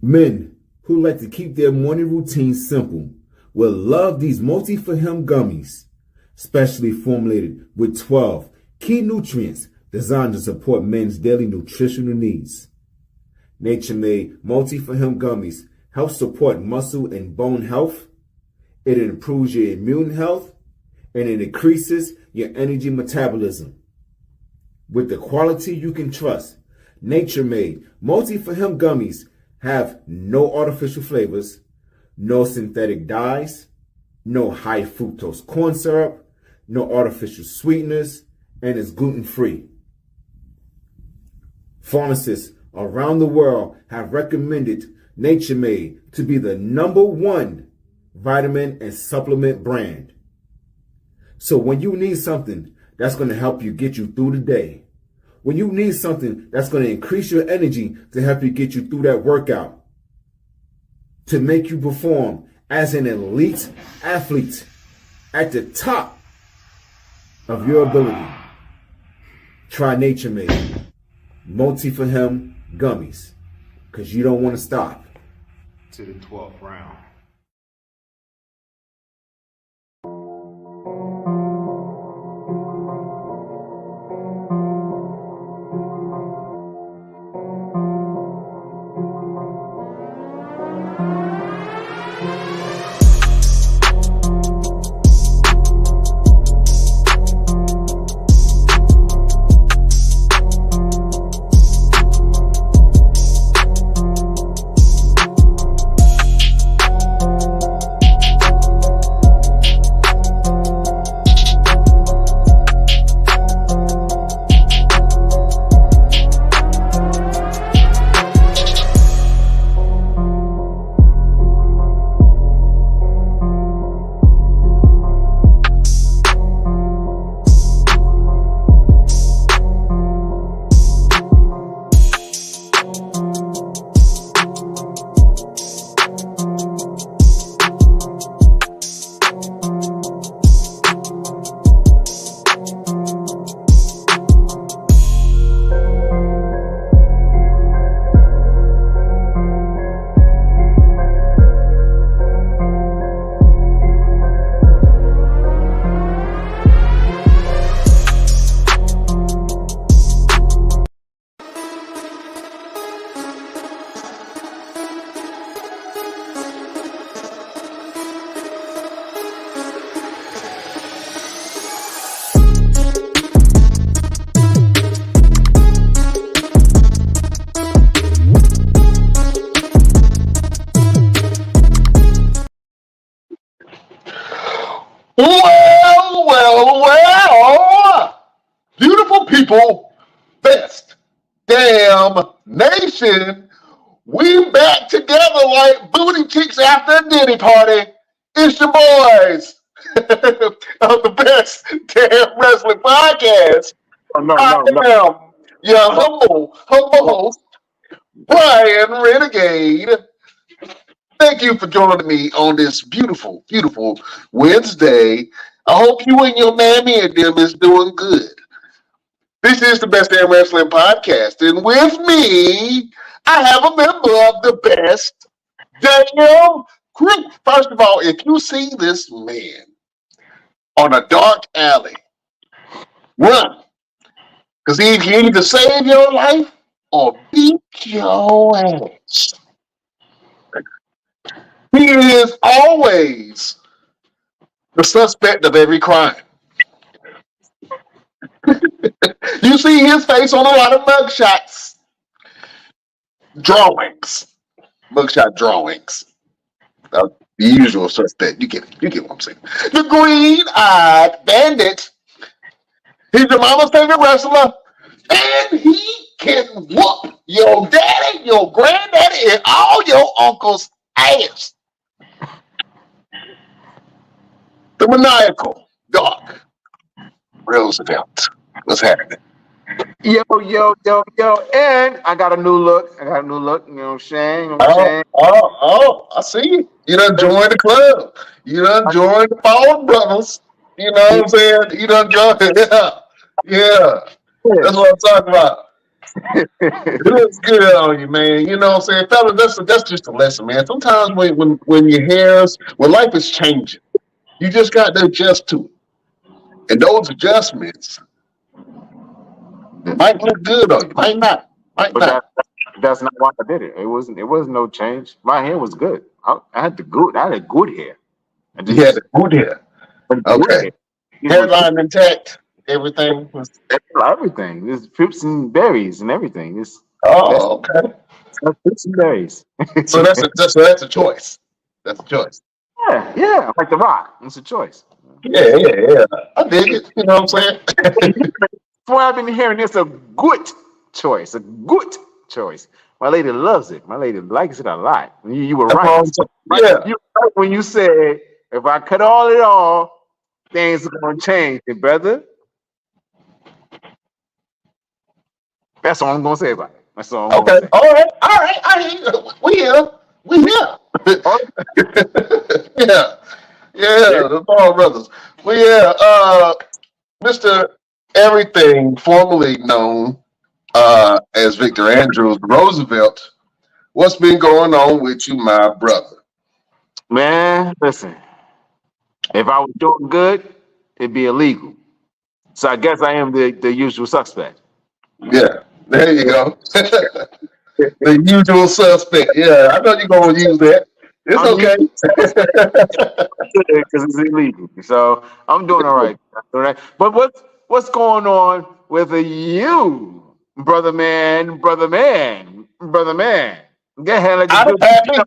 Men who like to keep their morning routines simple will love these multi-for-him gummies, specially formulated with 12 key nutrients designed to support men's daily nutritional needs. Nature-made multi-for-him gummies help support muscle and bone health. It improves your immune health, and it increases your energy metabolism. With the quality you can trust, nature-made multi-for-him gummies have no artificial flavors, no synthetic dyes, no high fructose corn syrup, no artificial sweeteners, and is gluten-free. Pharmacists around the world have recommended Nature Made to be the #1 vitamin and supplement brand. So when you need something that's going to help you get you through the day, when you need something that's going to increase your energy to help you get you through that workout, to make you perform as an elite athlete at the top of your ability, try Nature Made multi-for-him gummies, because you don't want to stop to the 12th round. Well, beautiful people, best damn nation, we back together like booty cheeks after a Diddy party. It's your boys of the best damn wrestling podcast. No. I am your humble host, Brian Renegade. Thank you for joining me on this beautiful Wednesday. I hope you and your mammy and them is doing good. This is the Best Damn Wrestling Podcast, and with me, I have a member of the best damn crew. First of all, if you see this man on a dark alley, run. Because he can either save your life or beat your ass. He is always the suspect of every crime. You see his face on a lot of mugshots. Drawings. Mugshot drawings. The usual suspect. You get what I'm saying. The green-eyed bandit. He's your mama's favorite wrestler. And he can whoop your daddy, your granddaddy, and all your uncles' ass. The maniacal Doc Roosevelt. What's happening? Yo, and I got a new look. You know what I'm saying? I see you. You done joined the club. You done joined the Power Brothers. You know what I'm saying? You done joined, yeah. That's what I'm talking about. It looks good on you, man. You know what I'm saying? Fellas, that's just a lesson, man. Sometimes when your hairs, when life is changing, you just got to adjust to it. And those adjustments might look good on you, might not. Might But not. that's not why I did it. It wasn't no change. My hair was good. I had good hair. I You had a just good hair. had good Okay. hair. It was Hairline intact. Everything was. everything. There's fruits and berries and everything. That's, Oh, okay. that's fruits and berries. So that's a choice. That's a choice. yeah, like the rock. It's a choice. Yeah. I dig it. You know what I'm saying? From what I've been hearing, it's a good choice. A good choice. My lady loves it. My lady likes it a lot. You were That's right. all I'm saying. Yeah. You were right when you said if I cut all it off, things are gonna change, brother. That's all I'm gonna say about it. That's all I'm gonna Okay. say. All right. I hear you. We here. We here. Oh, Yeah. yeah. Yeah. The Paul brothers. Well, yeah. Mr. Everything, formerly known as Victor Andrews Roosevelt, what's been going on with you, my brother? Man, listen. If I was doing good, it'd be illegal. So I guess I am the usual suspect. Yeah. There you go. The usual suspect. Yeah. I know you're going to use that. It's I'm okay. usual because it's illegal. So I'm doing all right. All right. But what's going on with you, brother man, brother man, brother man? Go ahead, let the Out of good people happy. know,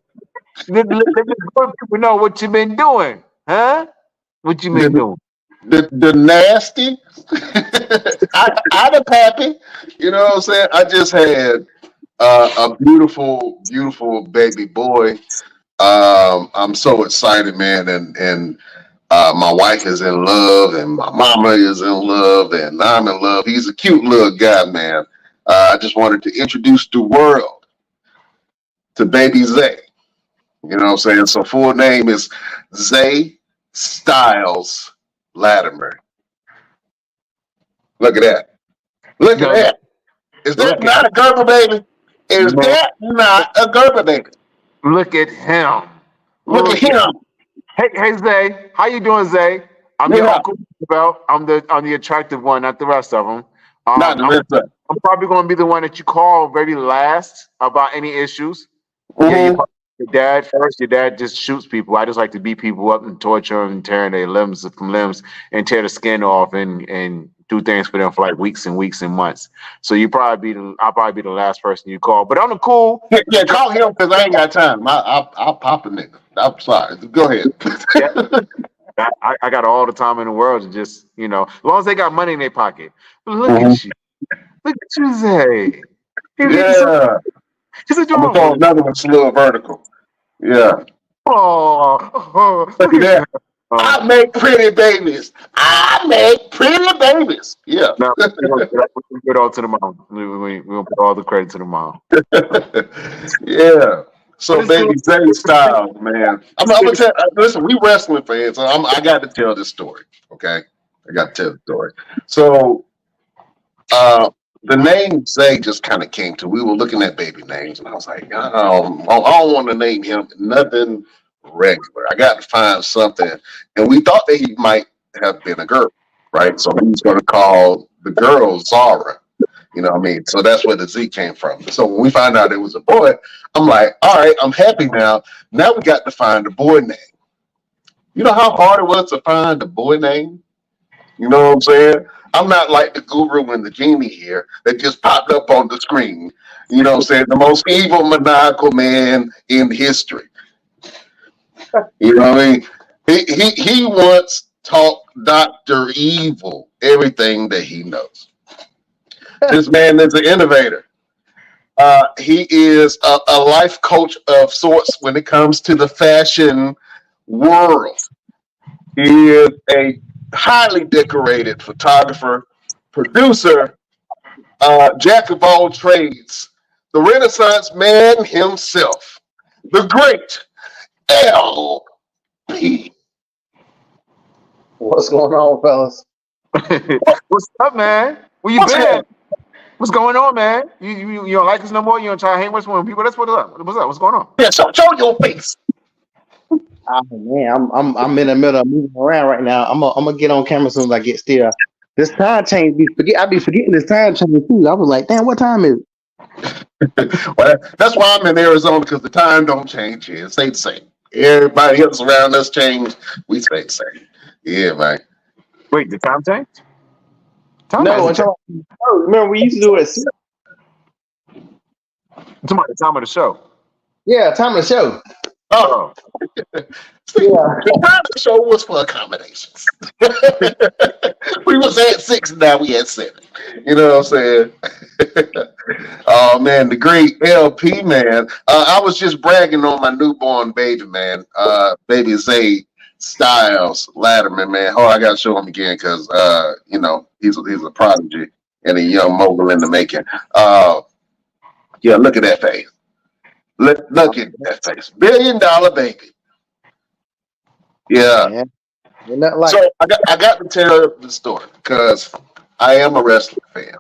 let the good people know what you've been doing, huh? What you been The, doing? the nasty. Out of happy. You know what I'm saying? I just had a beautiful, beautiful baby boy. I'm so excited, man, and my wife is in love, and my mama is in love, and I'm in love. He's a cute little guy, man. I just wanted to introduce the world to baby Zay. You know what I'm saying? So full name is Zay Styles Latimer. Look at that. Look at No, that. Is that look at not a Gerber baby? Is man, that not a Gerber baby? look at him. Look at Look at him. hey Zay, how you doing, Zay? I'm your Yeah. uncle. Belt. I'm the attractive one, not the rest of them. Not the rest of it. I'm probably going to be the one that you call very last about any issues. Yeah, you Mm-hmm. call your dad first. Your dad just shoots people. I just like to beat people up and torture them and tearing their limbs from limbs and tear the skin off and do things for them for like weeks and weeks and months. So I'll probably be the last person you call. But I'm the cool. Yeah, call him because I ain't got time. I'll pop a nigga. I'm sorry. Go ahead. Yeah, I got all the time in the world to just as long as they got money in their pocket. But look Mhm. at you, look at you, Zay. Yeah. He's a I'm gonna throw drone. another one, little vertical. Yeah. Oh, Look look at at that. him. Oh. I make pretty babies. I make pretty babies. Yeah. Now we put it all to the mom. We gonna put all the credit to the mom. Yeah. But So it's good. baby Zay Styles, man. I'm gonna tell. Listen, we wrestling fans. So I got to tell this story. Okay, I got to tell the story. So uh, the name Zay just kind of came to. We were looking at baby names, and I was like, I don't want to name him nothing regular. I got to find something, and we thought that he might have been a girl, right? So he was going to call the girl Zara. You know what I mean? So that's where the Z came from. So when we found out it was a boy, I'm like, all right, I'm happy now. Now we got to find a boy name. You know how hard it was to find a boy name? You know what I'm saying? I'm not like the guru and the genie here that just popped up on the screen. You know what I'm saying? The most evil, maniacal man in history. You know what I mean? He once taught Dr. Evil everything that he knows. This man is an innovator. He is a life coach of sorts when it comes to the fashion world. He is a highly decorated photographer, producer, jack of all trades, the Renaissance man himself, the great LP. What's going on, fellas? What's up, man? Where you What's been? happening? What's going on, man? You don't like us no more? You don't try to hang with us when people? That's what up. What's up? What's going on? Yeah, show your face. Oh man, I'm in the middle of moving around right now. I'm gonna get on camera as soon as I get still. This time change, I be forgetting this time change too. I was like, damn, what time is it? Well, that's why I'm in Arizona, because the time don't change here. It stay the same. Everybody else around us change. We stay the same. Yeah, man. Wait, the time change? Time No, hasn't I'm changed. talking about, remember we used to do it at 6? I'm talking about the time of the show. Yeah, time of the show. Oh, see, the time of the show was for accommodations. We was at 6, now we at 7. You know what I'm saying? Oh man, the great LP man. I was just bragging on my newborn baby, man. Baby Zay Styles Latterman, man. Oh, I gotta show him again because he's a prodigy and a young mogul in the making. Yeah, look at that face. Look at that face. $1 billion baby. Yeah. Yeah, ain't nothing like So I got to tell the story because I am a wrestling fan.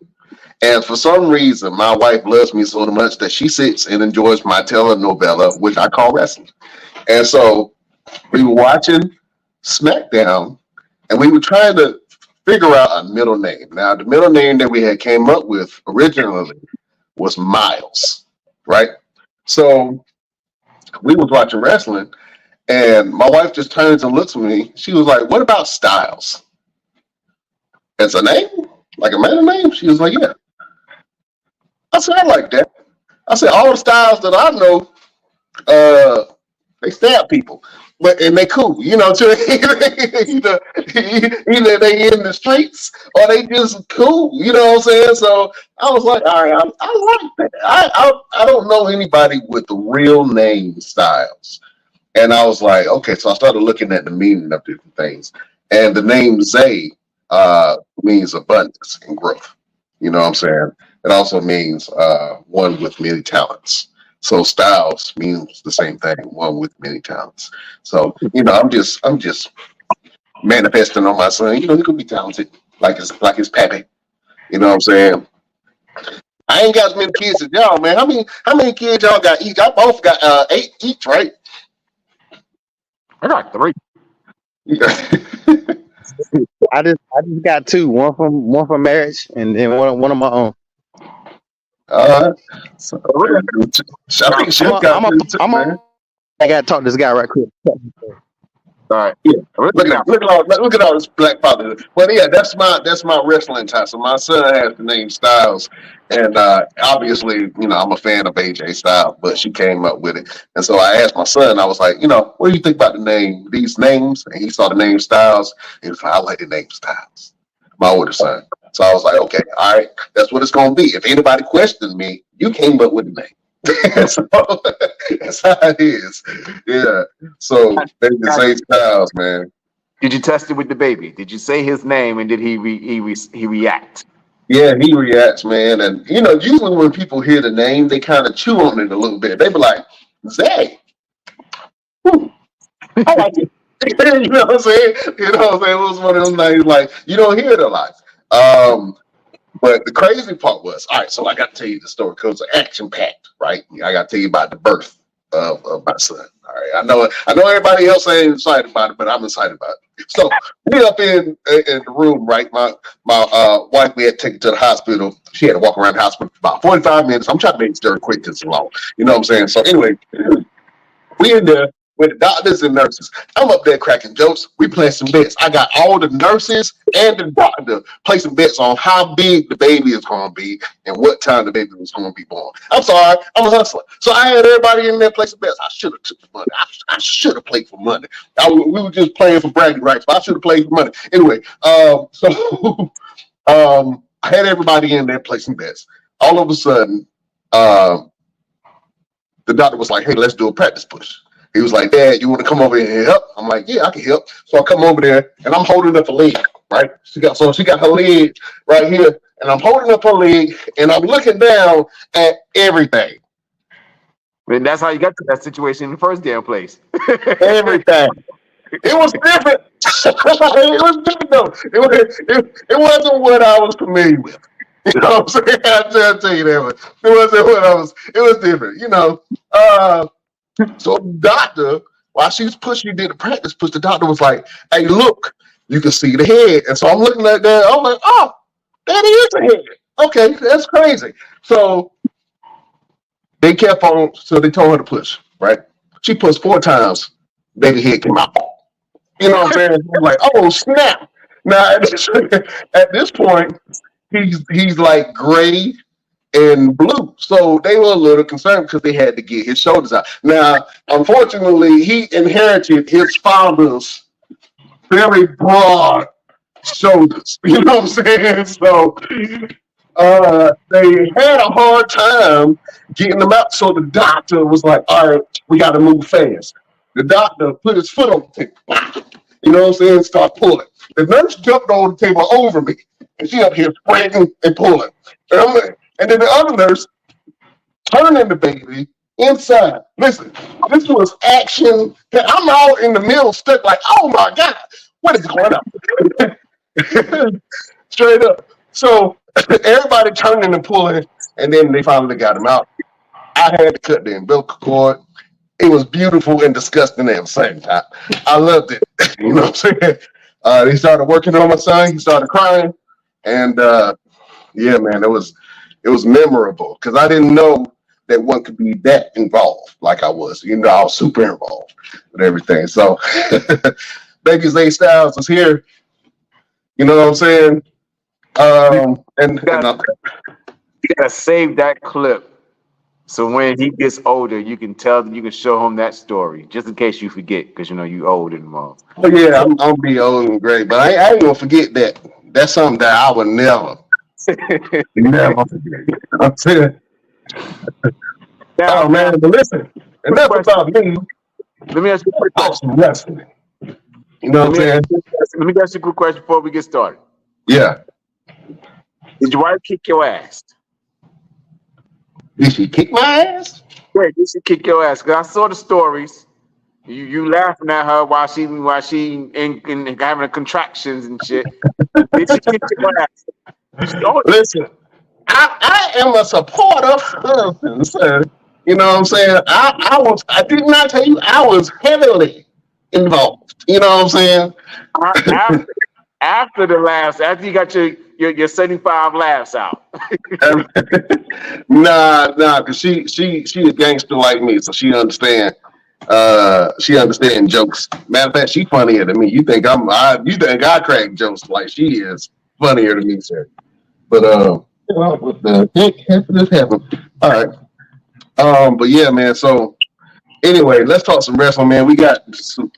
And for some reason, my wife loves me so much that she sits and enjoys my telenovela, which I call wrestling. And so we were watching SmackDown, and we were trying to figure out a middle name. Now, the middle name that we had came up with originally was Miles, right? So we was watching wrestling, and my wife just turns and looks at me. She was like, "What about Styles? It's a name? Like a middle name?" She was like, "Yeah." I said, "I like that." I said, "All the Styles that I know, they stab people, and they cool, you know. Either they in the streets or they just cool, you know what I'm saying?" So I was like, "All right, I like that. I don't know anybody with the real name Styles." And I was like, okay. So I started looking at the meaning of different things, and the name Zay means abundance and growth. You know what I'm saying? It also means one with many talents. So Styles means the same thing, one with many talents. So I'm just manifesting on my son. You know, he could be talented, like his pappy. You know what I'm saying? I ain't got as many kids as y'all, man. How many kids y'all got each? I both got 8 each, right? I got 3. I just got 2, one from marriage and then one of my own. So, I think Chef I'm got a, 2 too, I'm man. a, I gotta talk to this guy right quick. All right. Yeah, look at all this black father. Well, yeah, that's my wrestling tie. So my son has the name Styles, and obviously, I'm a fan of AJ Styles, but she came up with it, and so I asked my son. I was like, what do you think about these names? And he saw the name Styles. He was like, I like the name Styles. My older son. So I was like, okay, all right, that's what it's gonna be. If anybody questions me, you came up with the name. So that's how it is. Yeah. So they can say Styles, man. Did you test it with the baby? Did you say his name and did he react? Yeah, he reacts, man. And usually when people hear the name, they kind of chew on it a little bit. They be like, Zay. I like it. You know what I'm saying? You know what I'm saying? It was one of those names like you don't hear it a lot. But the crazy part was, all right, so I got to tell you the story because it's action packed, right? I got to tell you about the birth of my son. All right, I know everybody else ain't excited about it, but I'm excited about it. So we up in the room, right? My wife, we had to take her to the hospital. She had to walk around the hospital for about 45 minutes. I'm trying to make this very quick because it's long. You know what I'm saying? So anyway, we in there with the doctors and nurses. I'm up there cracking jokes. We playing some bets. I got all the nurses and the doctor placing bets on how big the baby is going to be and what time the baby was going to be born. I'm sorry, I'm a hustler. So I had everybody in there placing bets. I should have took the money. I should have played for money. We were just playing for bragging rights, but I should have played for money. Anyway, so I had everybody in there placing bets. All of a sudden, the doctor was like, hey, let's do a practice push. He was like, Dad, you want to come over here and help? I'm like, yeah, I can help. So I come over there and I'm holding up a leg, right? She got her leg right here, and I'm holding up her leg and I'm looking down at everything. And that's how you got to that situation in the first damn place. Everything. It was different. It was different though. It wasn't what I was familiar with. You know what I'm saying? I'll tell you that one. It wasn't what I was. It was different. So the doctor, while she was pushing, did the practice push. The doctor was like, "Hey, look, you can see the head." And so I'm looking at that. I'm like, "Oh, that is a head. Okay, that's crazy." So they kept on. So they told her to push. Right? She pushed 4 times. Baby head came out. You know what I'm saying? I'm like, "Oh snap!" Now at this point, he's like gray and blue. So they were a little concerned because they had to get his shoulders out. Now, unfortunately, he inherited his father's very broad shoulders. You know what I'm saying? So they had a hard time getting them out. So the doctor was like, all right, we got to move fast. The doctor put his foot on the table. You know what I'm saying? Start pulling. The nurse jumped on the table over me. And she up here spreading and pulling. And then the other nurse turning the baby inside. Listen, this was action. I'm out in the middle, stuck like, oh my God, what is going on? Straight up. So everybody turning and pulling, and then they finally got him out. I had to cut the umbilical cord. It was beautiful and disgusting at the same time. I loved it. You know what I'm saying? They started working on my son. He started crying, and yeah, man, it was memorable because I didn't know that one could be that involved like I was. You know, I was super involved with everything. So, Baby's A Styles is here. You know what I'm saying? And You gotta save that clip so when he gets older, you can show him that story just in case you forget because you know you old and all. oh yeah, I'm gonna be old and great, but I ain't gonna forget that. That's something that I would never forget. I'm saying, oh man, but listen, enough about me. Let me ask you a quick question. Wrestling. You know what I'm saying? Let me ask you a quick question before we get started. Yeah. Did your wife kick your ass? Did she kick my ass? Wait, did she kick your ass? Because I saw the stories. You laughing at her while she in having contractions and shit. Did she kick your ass? Listen, I am a supportive husband, sir. You know what I'm saying? I did not tell you I was heavily involved. You know what I'm saying? After the laughs, after you got your 75 laughs out. Nah, because she a gangster like me, so she understand. She understand jokes. Matter of fact, she funnier than me. You think I crack jokes like she is funnier than me, sir. But what the heck this happened? All right. But yeah, man. So anyway, let's talk some wrestling, man. We got some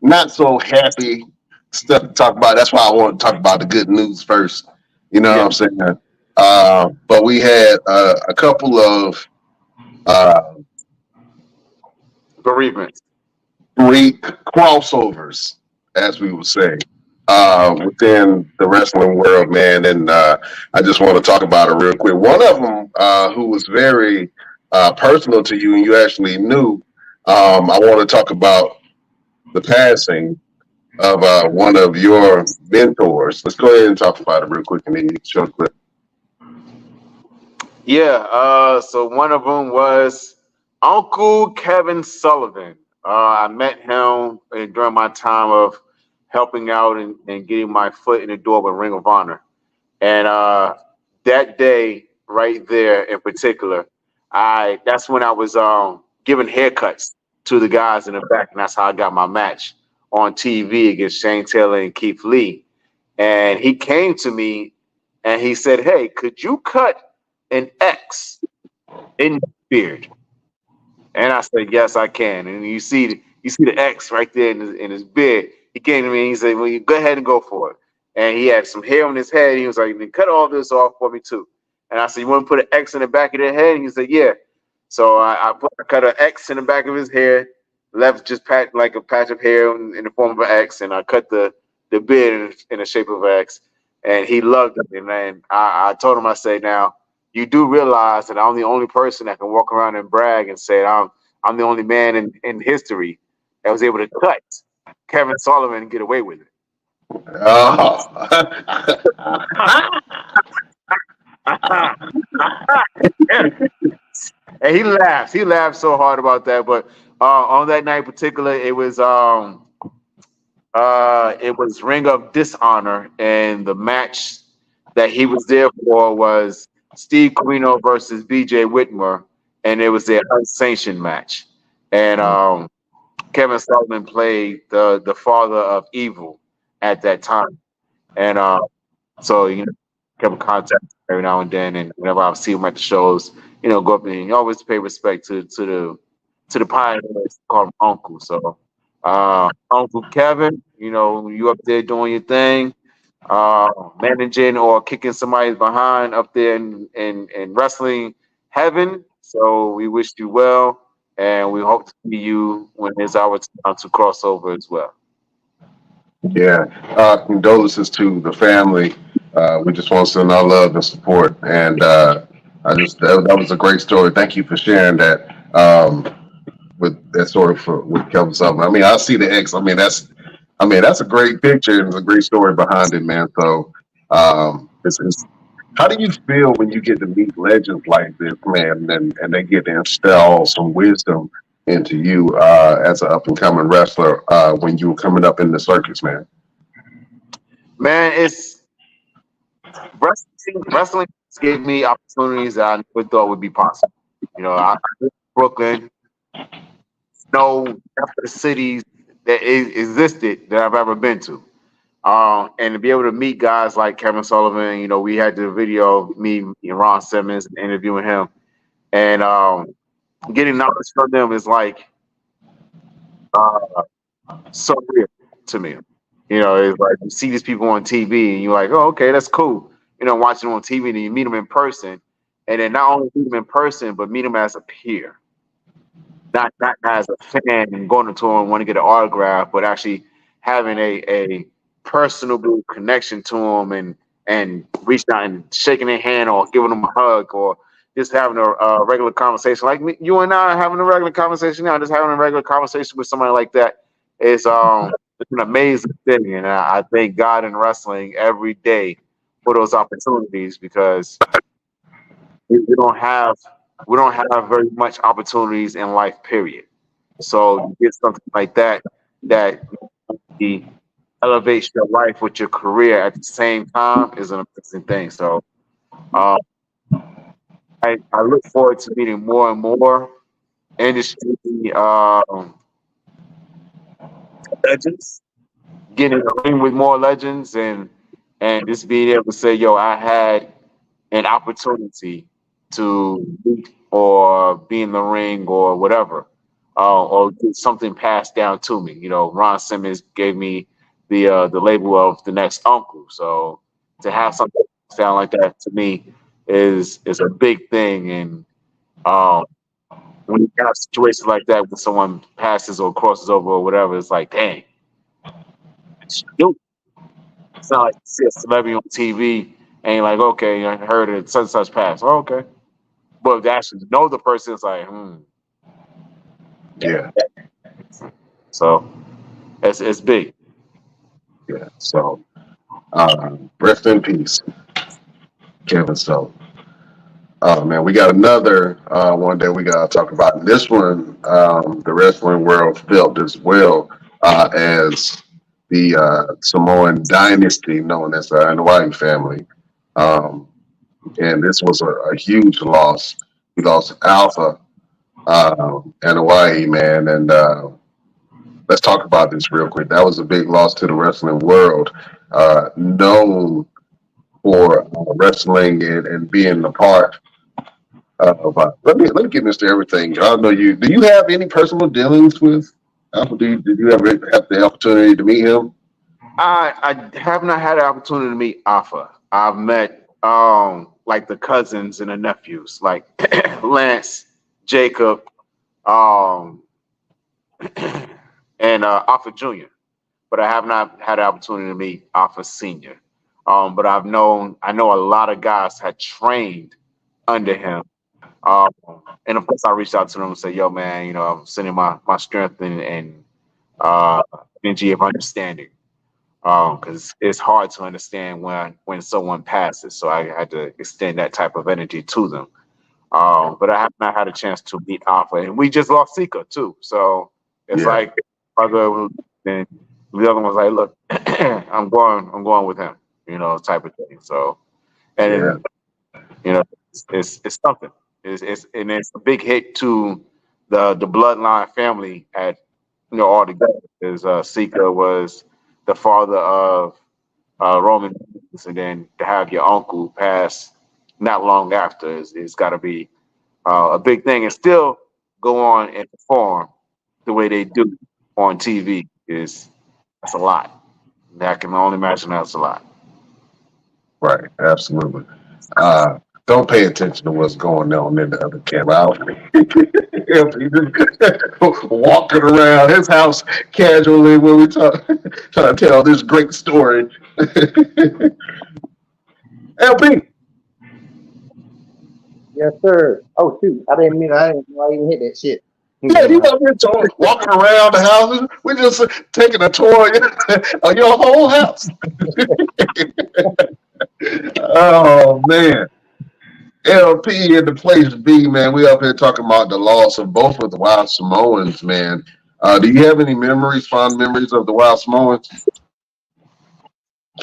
not so happy stuff to talk about. That's why I want to talk about the good news first. You know what I'm saying? But we had a couple of bereavements, crossovers, as we would say, within the wrestling world, man. And I just want to talk about it real quick. One of them, who was very personal to you and you actually knew, I want to talk about the passing of one of your mentors. Let's go ahead and talk about it real quick and then you can show the clip. Yeah, so one of them was Uncle Kevin Sullivan. I met him during my time of helping out and getting my foot in the door with Ring of Honor. And that day right there in particular, that's when I was giving haircuts to the guys in the back, and that's how I got my match on TV against Shane Taylor and Keith Lee. And he came to me and he said, "Hey, could you cut an X in your beard?" And I said, "Yes, I can." And you see the X right there in his beard. He came to me and he said, "Well, you go ahead and go for it." And he had some hair on his head. He was like, "Then cut all this off for me too." And I said, "You want to put an X in the back of their head?" And he said, "Yeah." So I cut an X in the back of his hair, left just like a patch of hair in the form of an X, and I cut the beard in the shape of an X. And he loved it. And then I told him, I say, "Now, you do realize that I'm the only person that can walk around and brag and say I'm the only man in history that was able to cut Kevin Sullivan and get away with it." Oh. And he laughs. He laughed so hard about that. But on that night in particular, it was Ring of Dishonor, and the match that he was there for was Steve Corino versus BJ Whitmer, and it was their unsanctioned match. And Kevin Sullivan played the father of Evil at that time, and so kept in contact every now and then, and whenever I see him at the shows, go up and always pay respect to the pioneers, call him Uncle. So, Uncle Kevin, you up there doing your thing, managing or kicking somebody's behind up there in wrestling heaven. So we wish you well, and we hope to see you when it's our time to cross over as well. Yeah. Condolences to the family. We just want to send our love and support. And that was a great story. Thank you for sharing that. With that sort of with Kelvin Sullivan. I mean, I see the X. I mean that's a great picture and it's a great story behind it, man. So, it's how do you feel when you get to meet legends like this, man, and they get to instill some wisdom into you as an up and coming wrestler when you were coming up in the circus, man? Man, it's wrestling gave me opportunities that I never thought would be possible. I live in Brooklyn, no half of the cities that existed that I've ever been to. And to be able to meet guys like Kevin Sullivan, we had the video of me and Ron Simmons interviewing him, and getting knowledge from them is like uh, so real to me. It's like you see these people on TV and you're like, oh, okay, that's cool. Watching them on TV, and you meet them in person, and then not only meet them in person, but meet them as a peer, not as a fan and going to tour and want to get an autograph, but actually having a personable connection to them and reaching out and shaking their hand or giving them a hug or just having a regular conversation like you and I are having a regular conversation now. Just having a regular conversation with somebody like that is it's an amazing thing, and I thank God in wrestling every day for those opportunities because we don't have very much opportunities in life, period. So you get something like that really elevates your life with your career at the same time is an amazing thing. So uh, I look forward to meeting more and more industry legends, getting in the ring with more legends, and just being able to say, yo, I had an opportunity to meet or be in the ring or whatever, or get something passed down to me. Ron Simmons gave me the label of the next uncle. So to have something sound like that to me is a big thing. And um, when you have situations like that when someone passes or crosses over or whatever, it's like, dang, it's you. It's not like you see a celebrity on TV and you're like, okay, I heard it, such and such pass. Oh, okay. But to actually know the person, it's like, Yeah. so it's big. Yeah. So, rest in peace, Kevin. So, oh man, we got another one that we got to talk about. And this one, the wrestling world felt as well as the Samoan dynasty known as the Anoa'i family. Um, and this was a huge loss. We lost Alpha Anoa'i, man. And let's talk about this real quick. That was a big loss to the wrestling world, known for wrestling and being a part let me get Mr. Everything. I know you. Do you have any personal dealings with Alpha? Did you ever have the opportunity to meet him? I have not had the opportunity to meet Alpha. I've met like the cousins and the nephews, like Lance, Jacob, um, and Alpha Junior. But I have not had the opportunity to meet Alpha Senior. But I know a lot of guys had trained under him. Um, and of course, I reached out to them and said, "Yo, man, I'm sending my strength and energy of understanding." because it's hard to understand when someone passes. So I had to extend that type of energy to them. But I have not had a chance to meet Alpha, and we just lost Sika too. So it's Yeah. like brother, then the other one's like, look, I'm going with him, type of thing. So, Yeah. and it's something. It's a big hit to the bloodline family at all together. Because Sika was the father of Roman Reigns, and then to have your uncle pass not long after is got to be a big thing, and still go on and perform the way they do on TV that's a lot. I can only imagine that's a lot. Right. Absolutely. Don't pay attention to what's going on in the other camera. Walking around his house casually when we trying to tell this great story. LP. Yes, sir. Oh shoot, I didn't know I even hit that shit. Yeah, you up here walking around the houses. We just taking a tour of your whole house. Oh man. LP in the place B, man. We up here talking about the loss of both of the Wild Samoans, man. Do you have any fond memories of the Wild Samoans?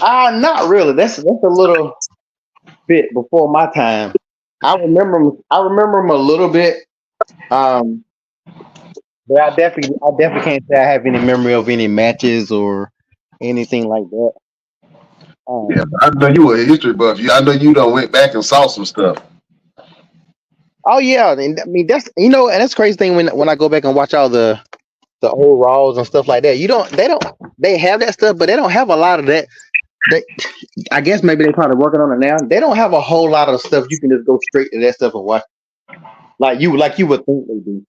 Not really. That's a little bit before my time. I remember him a little bit. Um, but I definitely can't say I have any memory of any matches or anything like that. Yeah, Um, but I know you were a history buff. I know you done went back and saw some stuff. oh yeah, and I mean and that's the crazy thing when I go back and watch all the old Raws and stuff like that. They have that stuff, but they don't have a lot of that. They, I guess maybe they're probably working on it now. They don't have a whole lot of stuff you can just go straight to that stuff and watch like you would think they do.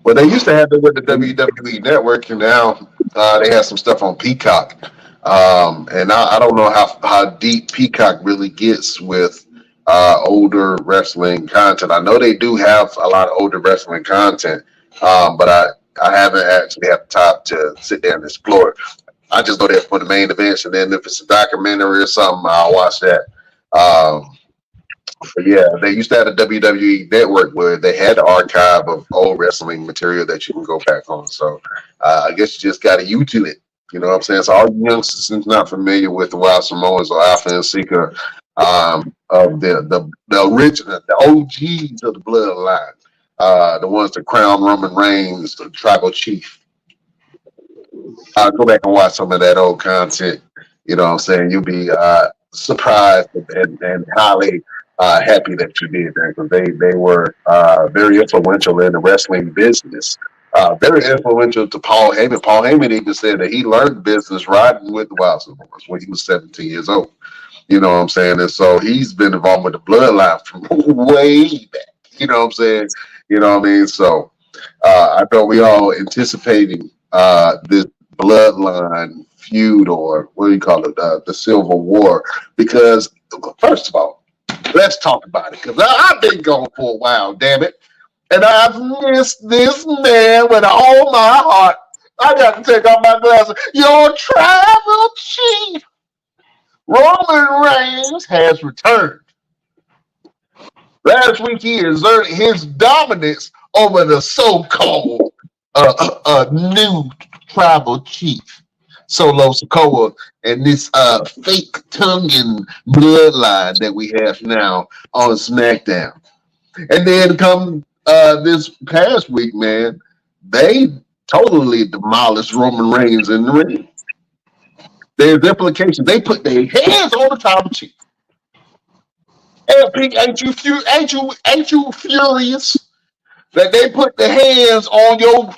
Well, they used to have it with the WWE Network, and now they have some stuff on Peacock. And I don't know how deep Peacock really gets with older wrestling content. I know they do have a lot of older wrestling content, but I haven't actually had the time to sit there and explore it. I just go there for the main events, and then if it's a documentary or something, I'll watch that. Um, but yeah, they used to have a WWE network where they had the archive of old wrestling material that you can go back on. So I guess you just got to YouTube it. You know what I'm saying? So all you youngsters not familiar with the Wild Samoans or Alpha and Seeker, of the original, the OGs of the bloodline, the ones that crowned Roman Reigns, the tribal chief. I'll go back and watch some of that old content. You know what I'm saying? You'll be surprised and highly happy that you did that because they were very influential in the wrestling business. Very influential to Paul Heyman. Paul Heyman even said that he learned the business riding with the Wild Samoans when he was 17 years old. You know what I'm saying? And so he's been involved with the bloodline from way back. You know what I'm saying? You know what I mean? So I know we all anticipating this bloodline feud, or what do you call it, the Civil War, because first of all, let's talk about it, because I've been gone for a while, damn it, and I've missed this man with all my heart. I got to take off my glasses. Your tribal chief, Roman Reigns, has returned. Last week, he exerted his dominance over the so-called new tribal chief, Solo Sokoa, and this fake tongue bloodline that we have now on SmackDown. And then come this past week, man, they totally demolished Roman Reigns in the ring. There's implications. They put their hands on the tribal chief. LP, ain't you furious that they put the hands on your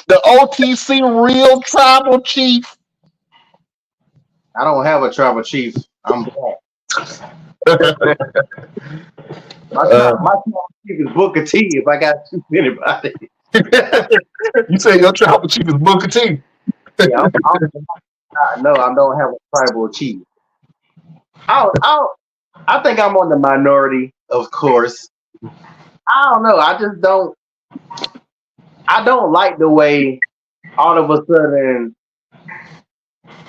the OTC real tribal chief? I don't have a tribal chief. I'm black. My tribal chief is Booker T. If I got to choose anybody, You say your tribal chief is Booker T. yeah, no, I don't have a tribal chief. I think I'm on the minority, of course. I don't know. I just don't. I don't like the way all of a sudden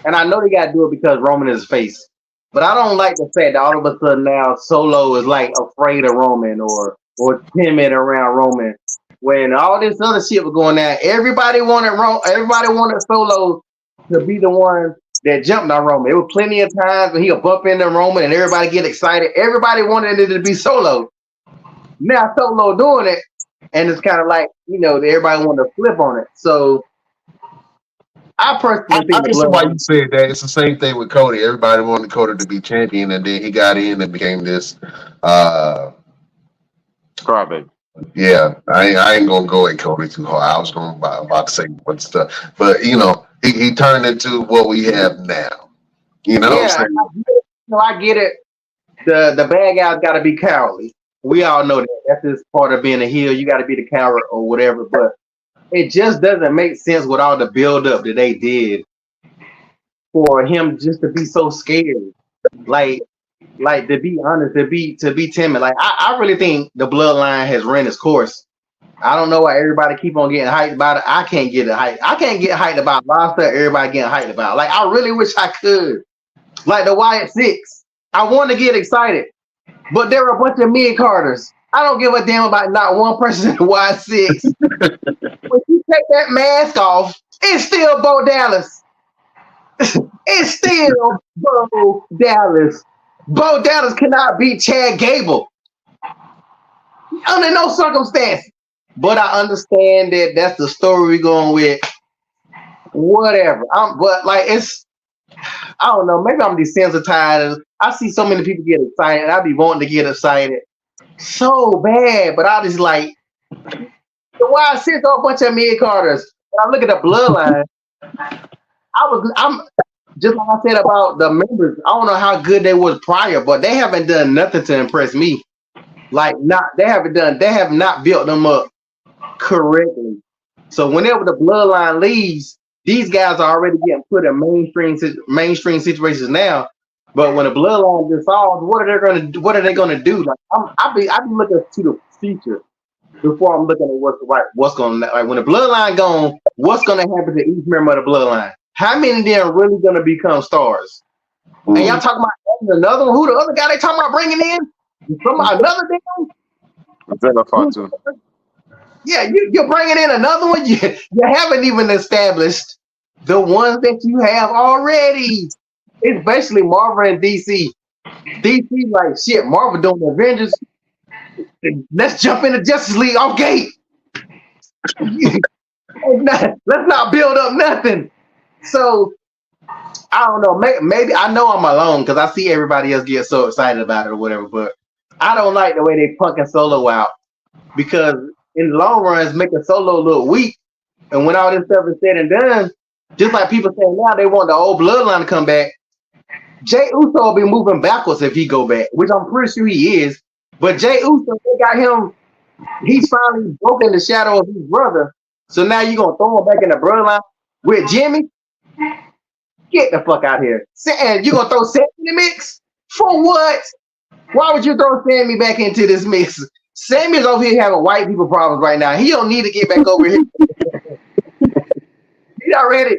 And I know they got to do it because Roman is face. But I don't like the fact that all of a sudden now Solo is like afraid of Roman or timid around Roman. When all this other shit was going on, everybody wanted Solo to be the one that jumped on Roman. There were plenty of times when he'll bump into Roman and everybody get excited. Everybody wanted it to be Solo. Now Solo doing it, and it's kind of like, everybody wanted to flip on it. So I personally think I can see why you said that. It's the same thing with Cody. Everybody wanted Cody to be champion, and then he got in and became this. Crybaby. Yeah, I ain't gonna go at Cody too hard. I was going about to say one stuff, but he turned into what we have now. You know what I'm saying? I get it. The bad guys got to be cowardly. We all know that. That's just part of being a heel. You got to be the coward or whatever. But it just doesn't make sense with all the build up that they did for him just to be so scared. Like to be honest, to be timid. Like I really think the bloodline has ran its course. I don't know why everybody keep on getting hyped about it. I can't get hyped. I can't get hyped about Lobster. Everybody getting hyped about. Like I really wish I could. Like the Wyatt Six. I want to get excited, but there are a bunch of mid-carders. I don't give a damn about not one person in the Wyatt Six. When you take that mask off, it's still Bo Dallas. It's still Bo Dallas. Bo Dallas cannot beat Chad Gable under no circumstance. But I understand that that's the story we're going with. Whatever. But like I don't know. Maybe I'm desensitized. I see so many people get excited, and I be wanting to get excited so bad. But I just like the Wild Six are a bunch of mid carders. When I look at the bloodline, I'm just like I said about the members. I don't know how good they was prior, but they haven't done nothing to impress me. Like they have not built them up correctly. So whenever the bloodline leaves, these guys are already getting put in mainstream situations now. But when the bloodline dissolves, what are they gonna do? Like I be looking to the future before I'm looking at what's going like when the bloodline gone, what's gonna happen to each member of the bloodline? How many of them are really gonna become stars? And y'all talking about another one? Who the other guy they talking about bringing in? From another damn? Yeah, you're bringing in another one. You haven't even established the ones that you have already. It's basically Marvel and DC. DC like shit. Marvel doing the Avengers. Let's jump into Justice League off gate. Let's not build up nothing. So I don't know. Maybe I know I'm alone because I see everybody else get so excited about it or whatever. But I don't like the way they punking Solo out because in the long run, it's making Solo look weak. And when all this stuff is said and done, just like people saying now, they want the old bloodline to come back. Jay Uso will be moving backwards if he go back, which I'm pretty sure he is. But Jay Uso, they got him. He's finally broken the shadow of his brother. So now you're gonna throw him back in the bloodline with Jimmy? Get the fuck out here! And you gonna throw Sammy in the mix for what? Why would you throw Sammy back into this mix? Sammy's over here having white people problems right now. He don't need to get back over here. He already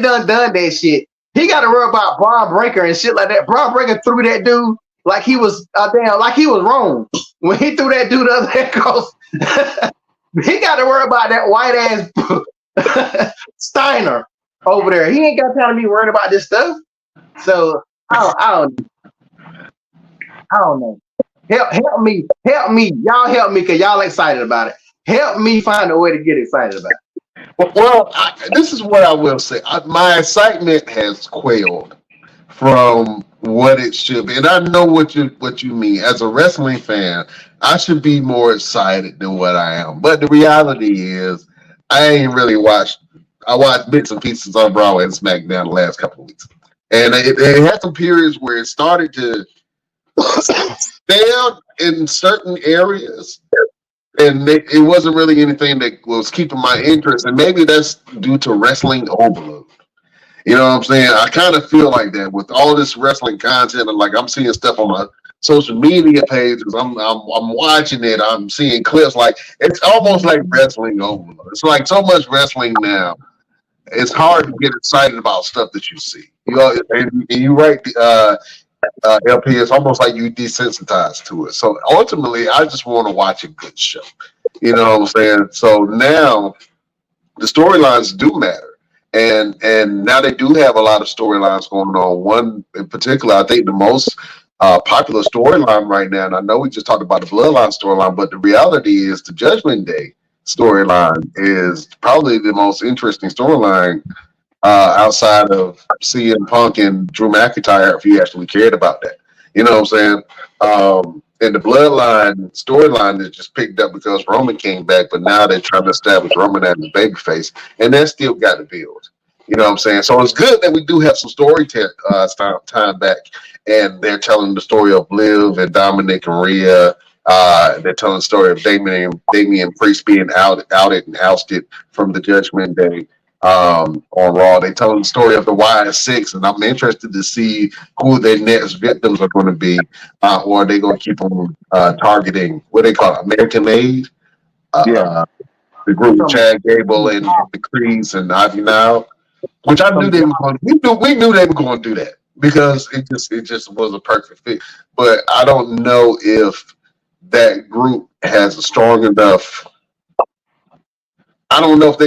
done that shit. He got to worry about Braun Breaker and shit like that. Braun Breaker threw that dude like he was like he was wrong when he threw that dude up there. He got to worry about that white ass Steiner over there. He ain't got time to be worried about this stuff. So I don't know. Help me, y'all help me because y'all excited about it. Help me find a way to get excited about it. Well, this is what I will say. My excitement has quailed from what it should be, and I know what you mean. As a wrestling fan, I should be more excited than what I am. But the reality is, I ain't really watched. I watched bits and pieces on Broadway and SmackDown the last couple of weeks, and it had some periods where it started to fail in certain areas. And it wasn't really anything that was keeping my interest. And maybe that's due to wrestling overload. You know what I'm saying? I kind of feel like that with all this wrestling content. And like I'm seeing stuff on my social media pages. I'm watching it. I'm seeing clips. Like it's almost like wrestling overload. It's like so much wrestling now it's hard to get excited about stuff that you see. You know, and you right, LP. It's almost like you desensitized to it. So ultimately, I just want to watch a good show. You know what I'm saying? So now the storylines do matter. And now they do have a lot of storylines going on. One in particular, I think the most popular storyline right now, and I know we just talked about the Bloodline storyline, but the reality is the Judgment Day storyline is probably the most interesting storyline outside of CM Punk and Drew McIntyre, if you actually cared about that. You know what I'm saying? And the Bloodline storyline is just picked up because Roman came back, but now they're trying to establish Roman as a babyface, and that's still got to build. You know what I'm saying? So it's good that we do have some time back, and they're telling the story of Liv and Dominic and Rhea. They're telling the story of Damian Priest being outed and ousted from the Judgment Day on Raw. They telling the story of the Y6, and I'm interested to see who their next victims are going to be, or are they going to keep on targeting what they call American Made? Yeah. The group of Chad Gable and the Creeds and Ivy Nile, which I knew they were going. We knew they were going to do that because it just was a perfect fit. But I don't know if that group has a strong enough. I don't know if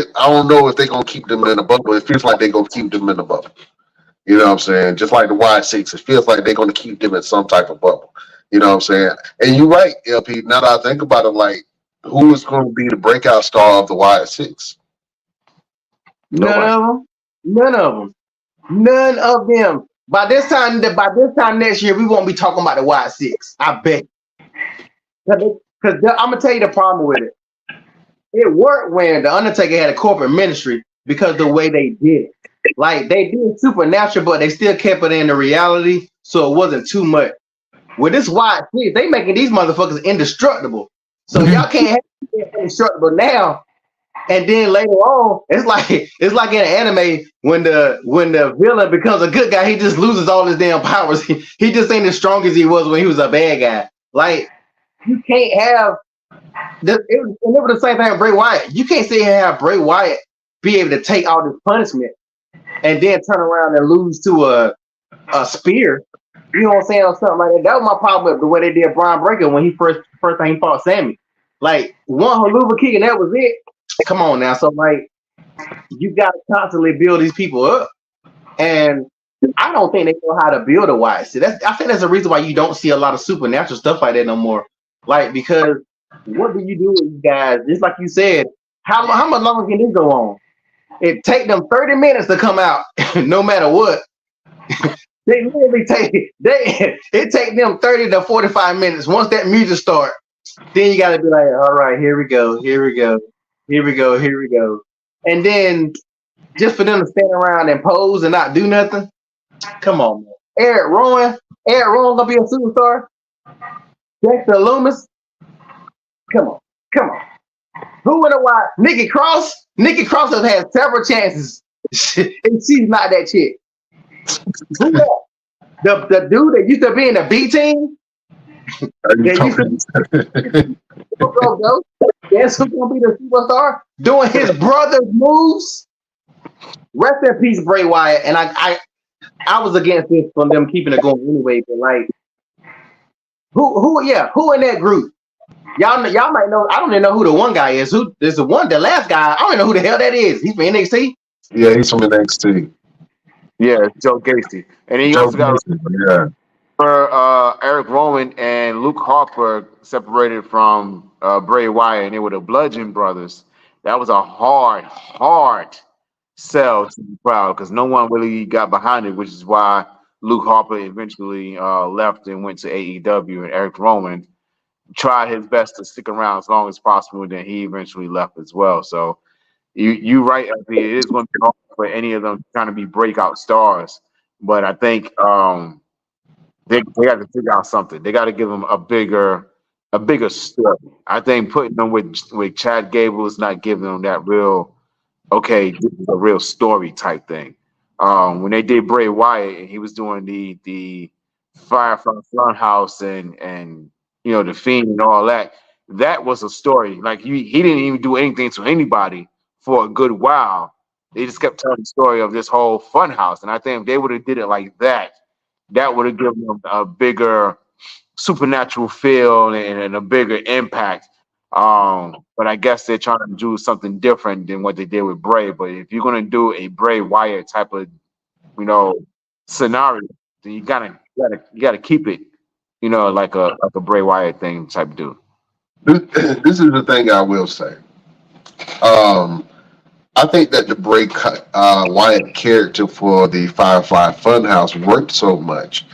they're gonna keep them in a bubble. It feels like they're gonna keep them in a bubble. You know what I'm saying? Just like the Y6, it feels like they're gonna keep them in some type of bubble. You know what I'm saying? And you're right, LP. Now that I think about it, like who is going to be the breakout star of the Y6? None of them. None of them. None of them. By this time next year, we won't be talking about the Y6. I bet. Because I'm gonna tell you the problem with it. It worked when the Undertaker had a corporate ministry because the way they did it. Like they did supernatural, but they still kept it in the reality, so it wasn't too much. With this Y6, they making these motherfuckers indestructible. So y'all can't have it indestructible now. And then later on, it's like in an anime when the villain becomes a good guy, he just loses all his damn powers. He just ain't as strong as he was when he was a bad guy. Like you can't have this. It was the same thing with Bray Wyatt. You can't sit here and have Bray Wyatt be able to take all this punishment and then turn around and lose to a spear. You know what I'm saying, or something like that. That was my problem with the way they did Braun Breaker when he first time he fought Sammy. Like one haluva kick and that was it. Come on now. So like you gotta constantly build these people up. And I don't think they know how to build a wide. So I think that's the reason why you don't see a lot of supernatural stuff like that no more. Like because what do you do with you guys? Just like you said, how much longer can this go on? It take them 30 minutes to come out, no matter what. They literally it take them 30 to 45 minutes. Once that music starts, then you gotta be like, all right, here we go. And then just for them to stand around and pose and not do nothing. Come on, man. Eric Rowan gonna be a superstar. Dexter Loomis. Come on. Who would have watched Nikki Cross? Nikki Cross has had several chances, and she's not that chick. Who that? The dude that used to be in the B team. Guess who's gonna be the superstar? Doing his brother's moves. Rest in peace, Bray Wyatt. And I was against this from them keeping it going anyway. But like, who in that group? Y'all might know. I don't even know who the one guy is. Who there's the last guy. I don't even know who the hell that is. He's from NXT. Yeah, he's from NXT. Yeah, Joe Gacy. And then you also got Eric Rowan and Luke Harper separated from Bray Wyatt, and they were the Bludgeon Brothers. That was a hard sell to the crowd because no one really got behind it, which is why Luke Harper eventually left and went to AEW, and Eric Rowan tried his best to stick around as long as possible, and then he eventually left as well. So you right, it is going to be hard for any of them trying to be breakout stars, but I think they got to figure out something. They got to give them a bigger story. I think putting them with Chad Gable is not giving them that real, okay, this is a real story type thing. When they did Bray Wyatt and he was doing the Firefly Funhouse and you know the Fiend and all that, that was a story. Like he didn't even do anything to anybody for a good while, They just kept telling the story of this whole fun house. And I think if they would have did it like that, that would have given them a bigger supernatural feel and a bigger impact. But I guess they're trying to do something different than what they did with Bray. But if you're gonna do a Bray Wyatt type of, scenario, then you gotta keep it, like a Bray Wyatt thing type deal. This is the thing I will say. Um, I think that the Wyatt character for the Firefly Funhouse worked so much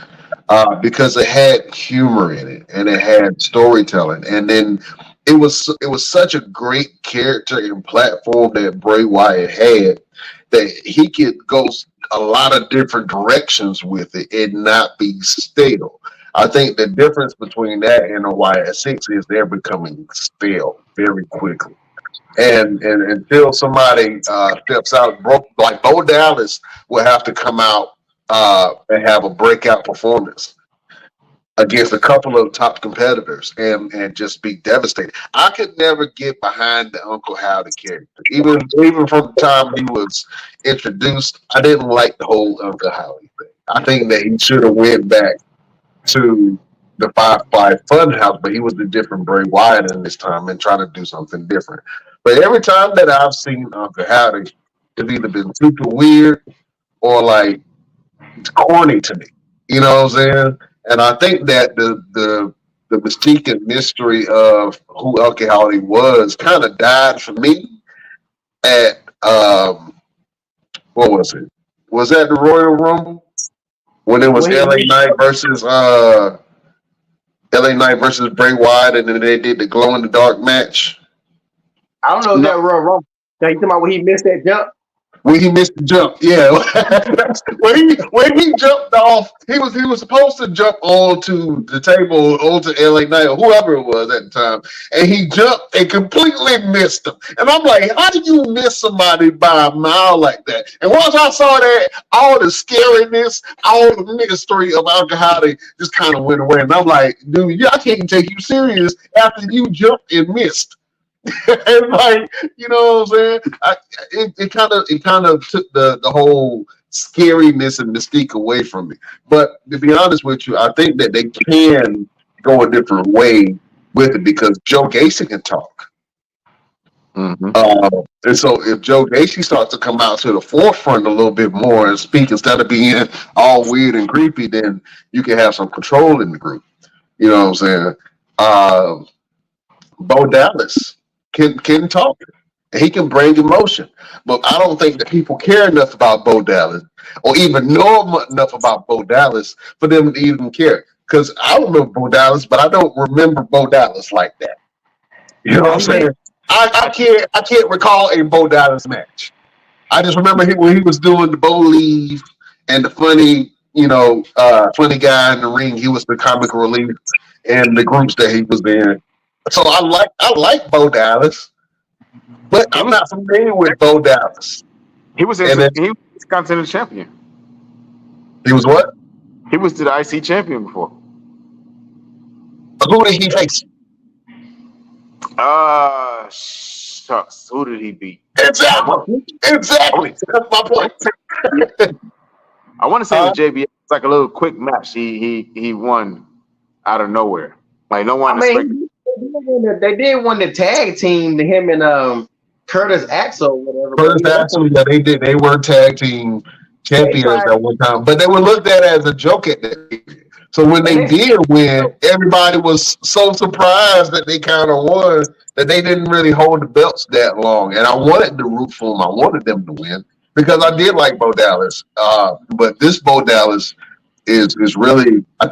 because it had humor in it and it had storytelling, and then it was such a great character and platform that Bray Wyatt had that he could go a lot of different directions with it and not be stale. I think the difference between that and the Wyatt Six is they're becoming stale very quickly. And until somebody steps out, like Bo Dallas will have to come out and have a breakout performance against a couple of top competitors and just be devastated. I could never get behind the Uncle Howdy character. Even from the time he was introduced, I didn't like the whole Uncle Howdy thing. I think that he should have went back to the Firefly Funhouse, but he was the different Bray Wyatt in this time and trying to do something different. But every time that I've seen Uncle Howdy, it's either been super weird or like it's corny to me. You know what I'm saying? And I think that the mystique and mystery of who Uncle Howdy was kind of died for me at what was it? Was that the Royal Rumble when it was LA Knight versus Bray Wyatt, and then they did the glow in the dark match? I don't know if that Royal Rumble. Now you talking about when he missed that jump? When he missed the jump, yeah. when he jumped off, he was supposed to jump onto the table, onto LA Knight or whoever it was at the time, and he jumped and completely missed him. And I'm like, how did you miss somebody by a mile like that? And once I saw that, all the scariness, all the mystery of Uncle Howdy just kind of went away. And I'm like, dude, I can't take you serious after you jumped and missed. And like, you know what I'm saying? It kind of took the whole scariness and mystique away from me. But to be honest with you, I think that they can go a different way with it because Joe Gacy can talk. Mm-hmm. And so if Joe Gacy starts to come out to the forefront a little bit more and speak instead of being all weird and creepy, then you can have some control in the group. You know what I'm saying? Bo Dallas can talk. He can bring emotion. But I don't think that people care enough about Bo Dallas or even know enough about Bo Dallas for them to even care. Because I remember Bo Dallas, but I don't remember Bo Dallas like that. You know what I'm saying? I can't recall a Bo Dallas match. I just remember when he was doing the Bo Leave and the funny, funny guy in the ring. He was the comic relief in the groups that he was in. So I like Bo Dallas, but I'm not familiar with Bo Dallas. He was Continental champion. He was what? He was the IC champion before. Who did he face? Shucks. Who did he beat? Exactly. That's my point. I want to say it was JBL. It's like a little quick match. He won out of nowhere. Like no one expected. They did win the tag team to him and Curtis Axel, whatever. Curtis Axel, yeah, they did. They were tag team champions at one time, but they were looked at as a joke at that period. So when they did win, everybody was so surprised that they kind of won that they didn't really hold the belts that long. And I wanted to root for them. I wanted them to win because I did like Bo Dallas. But this Bo Dallas is really. I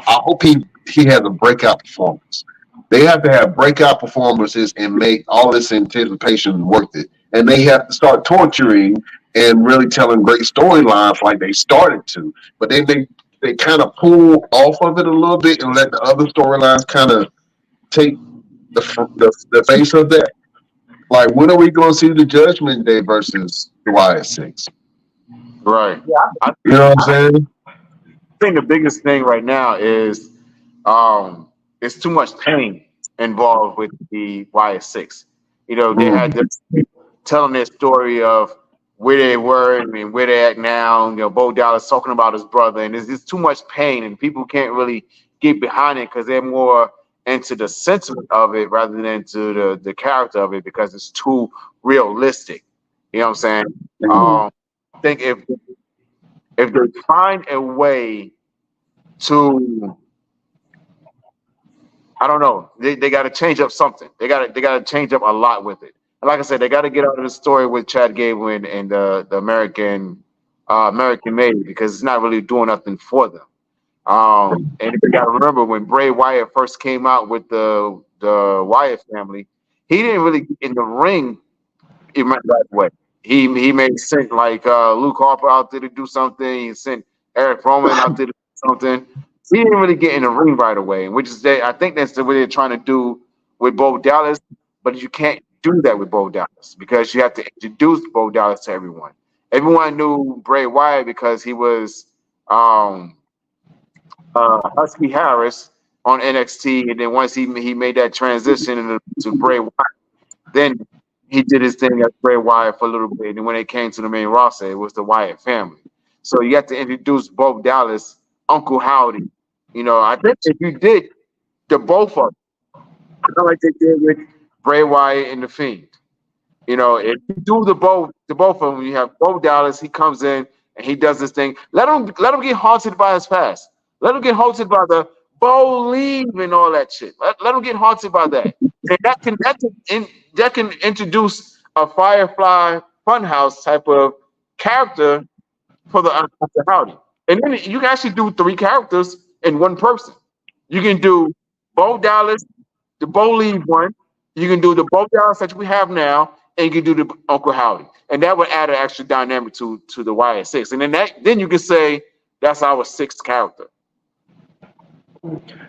hope he has a breakout performance. They have to have breakout performances and make all this anticipation worth it. And they have to start torturing and really telling great storylines like they started to. But then they kind of pull off of it a little bit and let the other storylines kind of take the face of that. Like, when are we going to see the Judgment Day versus the Wyatt Six? Right. Yeah. You know what I'm saying? I think the biggest thing right now is it's too much pain involved with the Wyatt Six. They had telling their story of where they were and where they're at now. You know, Bo Dallas talking about his brother, and there's just too much pain, and people can't really get behind it because they're more into the sentiment of it rather than into the character of it because it's too realistic. You know what I'm saying? I think if they find a way to, I don't know, they got to change up something. They got to change up a lot with it. And like I said, they got to get out of the story with Chad Gable and the American made because it's not really doing nothing for them. And you got to remember when Bray Wyatt first came out with the Wyatt family, he didn't really get in the ring right away. He made sent like Luke Harper out there to do something. He sent Eric Roman out there to do something. He didn't really get in the ring right away, which is I think that's the way they're trying to do with Bo Dallas. But you can't do that with Bo Dallas because you have to introduce Bo Dallas to everyone. Everyone knew Bray Wyatt because he was Husky Harris on NXT, and then once he made that transition to Bray Wyatt, then he did his thing as Bray Wyatt for a little bit. And when it came to the main roster, it was the Wyatt family. So you have to introduce Bo Dallas, Uncle Howdy. You know, I think if you did the both of them, kind of like they did with Bray Wyatt and the Fiend. You know, if you do the both of them, you have Bo Dallas. He comes in and he does this thing. Let him get haunted by his past. Let him get haunted by the Bo leave and all that shit. Let him get haunted by that. And that can introduce a Firefly Funhouse type of character for the Uncle Howdy. And then you can actually do 3 characters in one person. You can do Bo Dallas, the Bo leave one. You can do the Bo Dallas that we have now, and you can do the Uncle Howdy, and that would add an extra dynamic to the Wyatt 6. And then you can say that's our 6th character.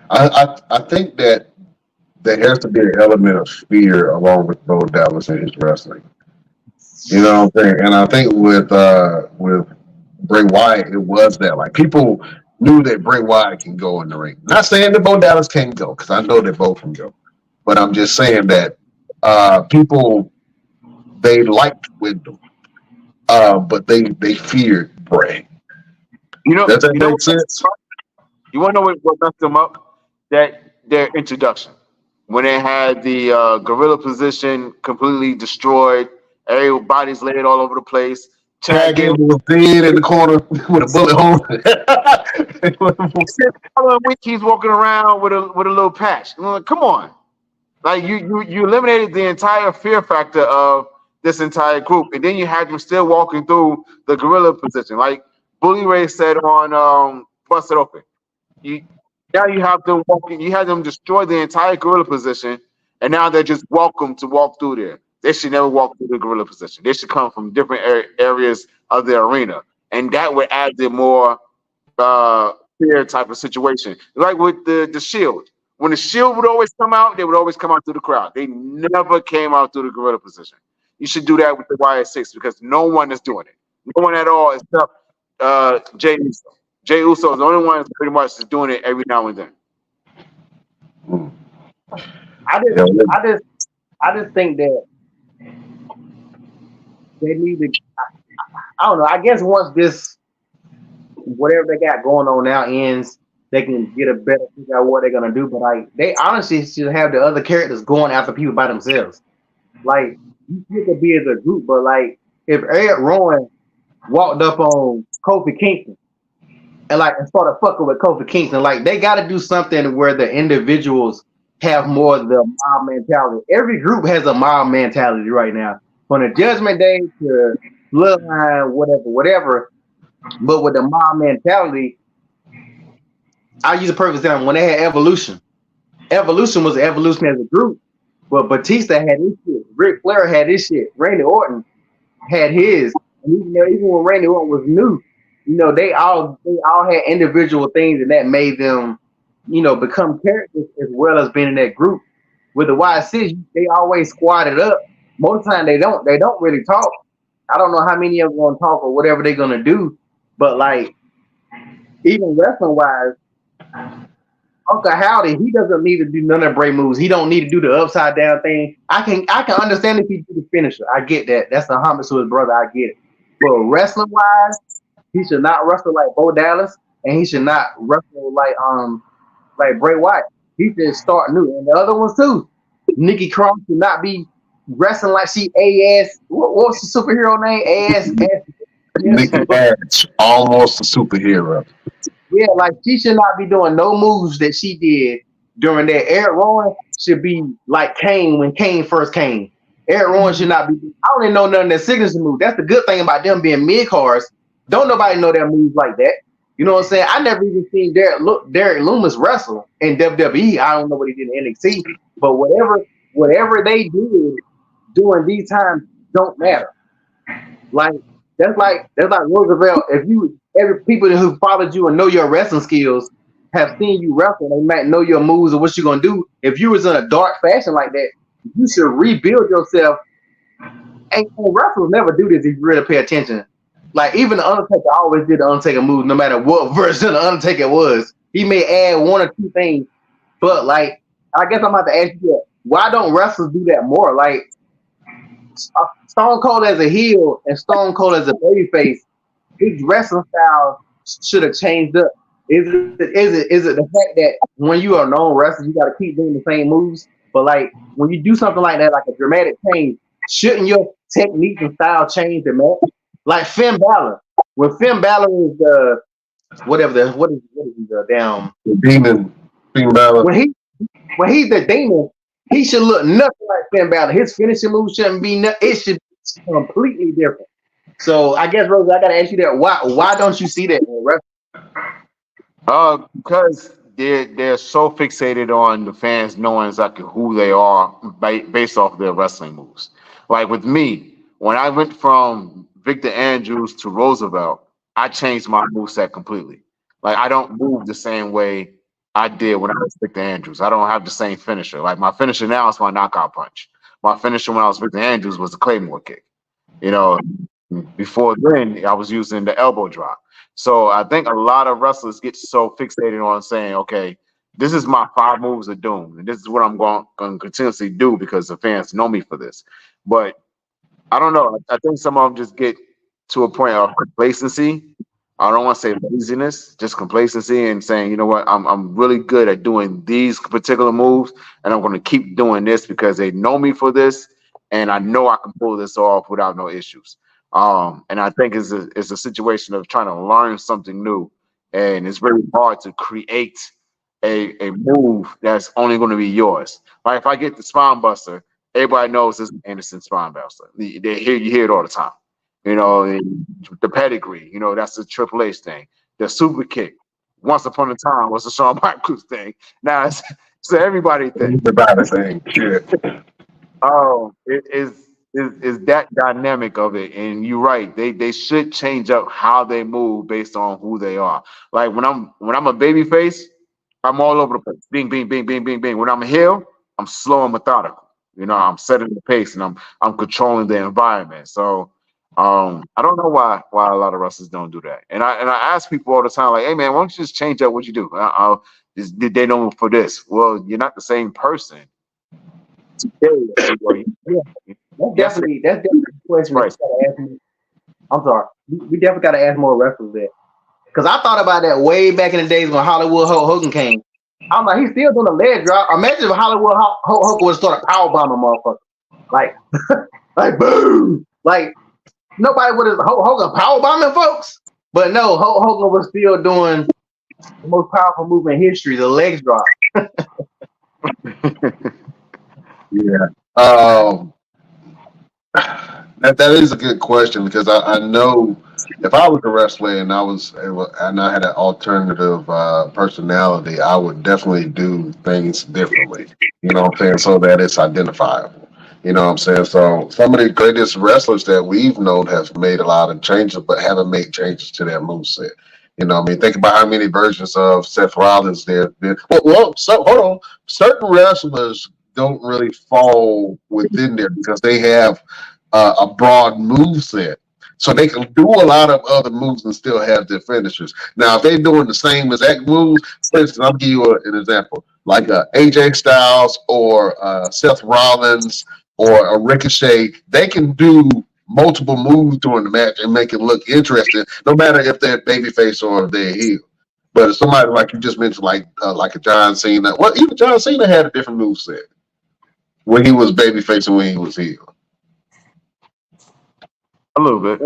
I think that there has to be an element of fear along with Bo Dallas and his wrestling. You know what I'm saying? And I think with Bray Wyatt, it was that like people knew that Bray Wyatt can go in the ring. Not saying that Bo Dallas can't go because I know that both can go, but I'm just saying that people they liked Wyndham, but they feared Bray. You know, Does that make sense? You want to know what messed them up? That their introduction. When they had the gorilla position completely destroyed, everybody's laid all over the place. Chad Gable was dead in the corner with a bullet hole. Following week, he's walking around with a little patch. I'm like, come on. Like you eliminated the entire fear factor of this entire group, and then you had them still walking through the gorilla position. Like Bully Ray said on Busted Open. Now you have them walking. You had them destroy the entire gorilla position, and now they're just welcome to walk through there. They should never walk through the gorilla position. They should come from different areas of the arena, and that would add the more fear type of situation. Like with the Shield. When the Shield would always come out, they would always come out through the crowd. They never came out through the gorilla position. You should do that with the Wyatt 6 because no one is doing it. No one at all except Jay Uso. Jay Uso is the only one that's pretty much is doing it every now and then. I just think that they need to. I don't know. I guess once this whatever they got going on now ends, they can get a better figure out what they're gonna do. But like they honestly should have the other characters going after people by themselves. Like you could be as a group, but like if Eric Rowan walked up on Kofi Kingston and started fucking with Kofi Kingston, like they got to do something where the individuals have more of the mob mentality. Every group has a mob mentality right now, from the Judgment Day to Bloodline, whatever. But with the mob mentality, I use a perfect example. When they had Evolution was an evolution as a group, but Batista had his shit. Ric Flair had his shit. Randy Orton had his. And even when Randy Orton was new, they all had individual things, and that made them, become characters as well as being in that group. With the YC, they always squatted up. Most of the time they don't really talk. I don't know how many of them gonna talk or whatever they're gonna do, but like even wrestling wise, Uncle Howdy, he doesn't need to do none of Bray moves. He don't need to do the upside down thing. I can understand if he do the finisher. I get that. That's a homage to his brother. I get it. But wrestling wise, he should not wrestle like Bo Dallas, and he should not wrestle like Bray Wyatt. He should start new. And the other ones too. Nikki Cross should not be wrestling like she AS. What's the superhero name? AS. Nikki Ash, almost a superhero. Yeah, like she should not be doing no moves that she did during that. Eric Rowan should be like Kane when Kane first came. Eric Rowan should not be. I don't even know none of their signature moves. That's the good thing about them being mid cards. Don't nobody know their moves like that. You know what I'm saying? I never even seen Derek Loomis wrestle in WWE. I don't know what he did in NXT, but whatever they did during these times don't matter. Like that's like Roosevelt. If every people who followed you and know your wrestling skills have seen you wrestle, they might know your moves or what you're gonna do. If you was in a dark fashion like that, you should rebuild yourself. And wrestlers never do this if you really pay attention. Like even the Undertaker always did the Undertaker move, no matter what version the Undertaker was. He may add one or two things, but like I guess I'm about to ask you that. Why don't wrestlers do that more? Like Stone Cold as a heel and Stone Cold as a babyface, his wrestling style should have changed up. Is it the fact that when you are a known wrestler, you got to keep doing the same moves? But like when you do something like that, like a dramatic change, shouldn't your technique and style change to match? Like Finn Balor, when Finn Balor is the whatever what is he the damn Demon, Finn Balor. when he's the demon, he should look nothing like Finn Balor. His finishing move shouldn't be it should be completely different. So I guess Rose, I gotta ask you that. Why don't you see that in wrestling? Because they're so fixated on the fans knowing exactly who they are based off their wrestling moves. Like with me, when I went from Victor Andrews to Roosevelt, I changed my moveset completely. Like I don't move the same way I did when I was Victor Andrews. I don't have the same finisher. Like my finisher now is my knockout punch. My finisher when I was Victor Andrews was the Claymore kick. You know, before then I was using the elbow drop. So I think a lot of wrestlers get so fixated on saying, okay, this is my 5 moves of doom, and this is what I'm going to continuously do because the fans know me for this. But I don't know. I think some of them just get to a point of complacency. I don't want to say laziness, just complacency and saying, you know what, I'm really good at doing these particular moves, and I'm going to keep doing this because they know me for this, and I know I can pull this off without no issues. And I think it's a situation of trying to learn something new, and it's very hard to create a move that's only going to be yours. Like if I get the spine buster, everybody knows this is Anderson spine buster. You hear it all the time. You know, the pedigree, you know, that's the Triple H thing. The super kick, once upon a time, was the Shawn Michaels thing. Now it's everybody thing. Everybody thing. Shit. It is that dynamic of it, and you're right. They should change up how they move based on who they are. Like when I'm a baby face, I'm all over the place. Bing, bing, bing, bing, bing, bing. When I'm a heel, I'm slow and methodical. You know, I'm setting the pace and I'm controlling the environment. So I don't know why a lot of wrestlers don't do that. And I ask people all the time, like, hey man, why don't you just change up what you do? Did they know for this? Well, you're not the same person. Yeah, that's definitely a question. Right. I'm sorry. We definitely got to ask more wrestlers that. Because I thought about that way back in the days when Hollywood Hulk Hogan came. I'm like, he's still doing a leg drop. Imagine if Hollywood Hulk Hogan would start a power bomb a motherfucker. Like, like boom. Like nobody would have Hulk Hogan power bombing folks. But no, Hulk Hogan was still doing the most powerful move in history, the leg drop. Yeah. That is a good question because I know if I was a wrestler and I had an alternative personality, I would definitely do things differently. You know what I'm saying? So that it's identifiable. You know what I'm saying? So some of the greatest wrestlers that we've known have made a lot of changes, but haven't made changes to their moveset. You know what I mean? Think about how many versions of Seth Rollins there have been. Hold on. Certain wrestlers don't really fall within there because they have a broad move set. So they can do a lot of other moves and still have their finishers. Now, if they're doing the same exact moves, for instance, I'll give you an example, like AJ Styles or Seth Rollins or a Ricochet, they can do multiple moves during the match and make it look interesting, no matter if they're babyface or if they're heel. But somebody like you just mentioned, like a John Cena, well, even John Cena had a different move set when he was babyface and when he was heel. A little bit.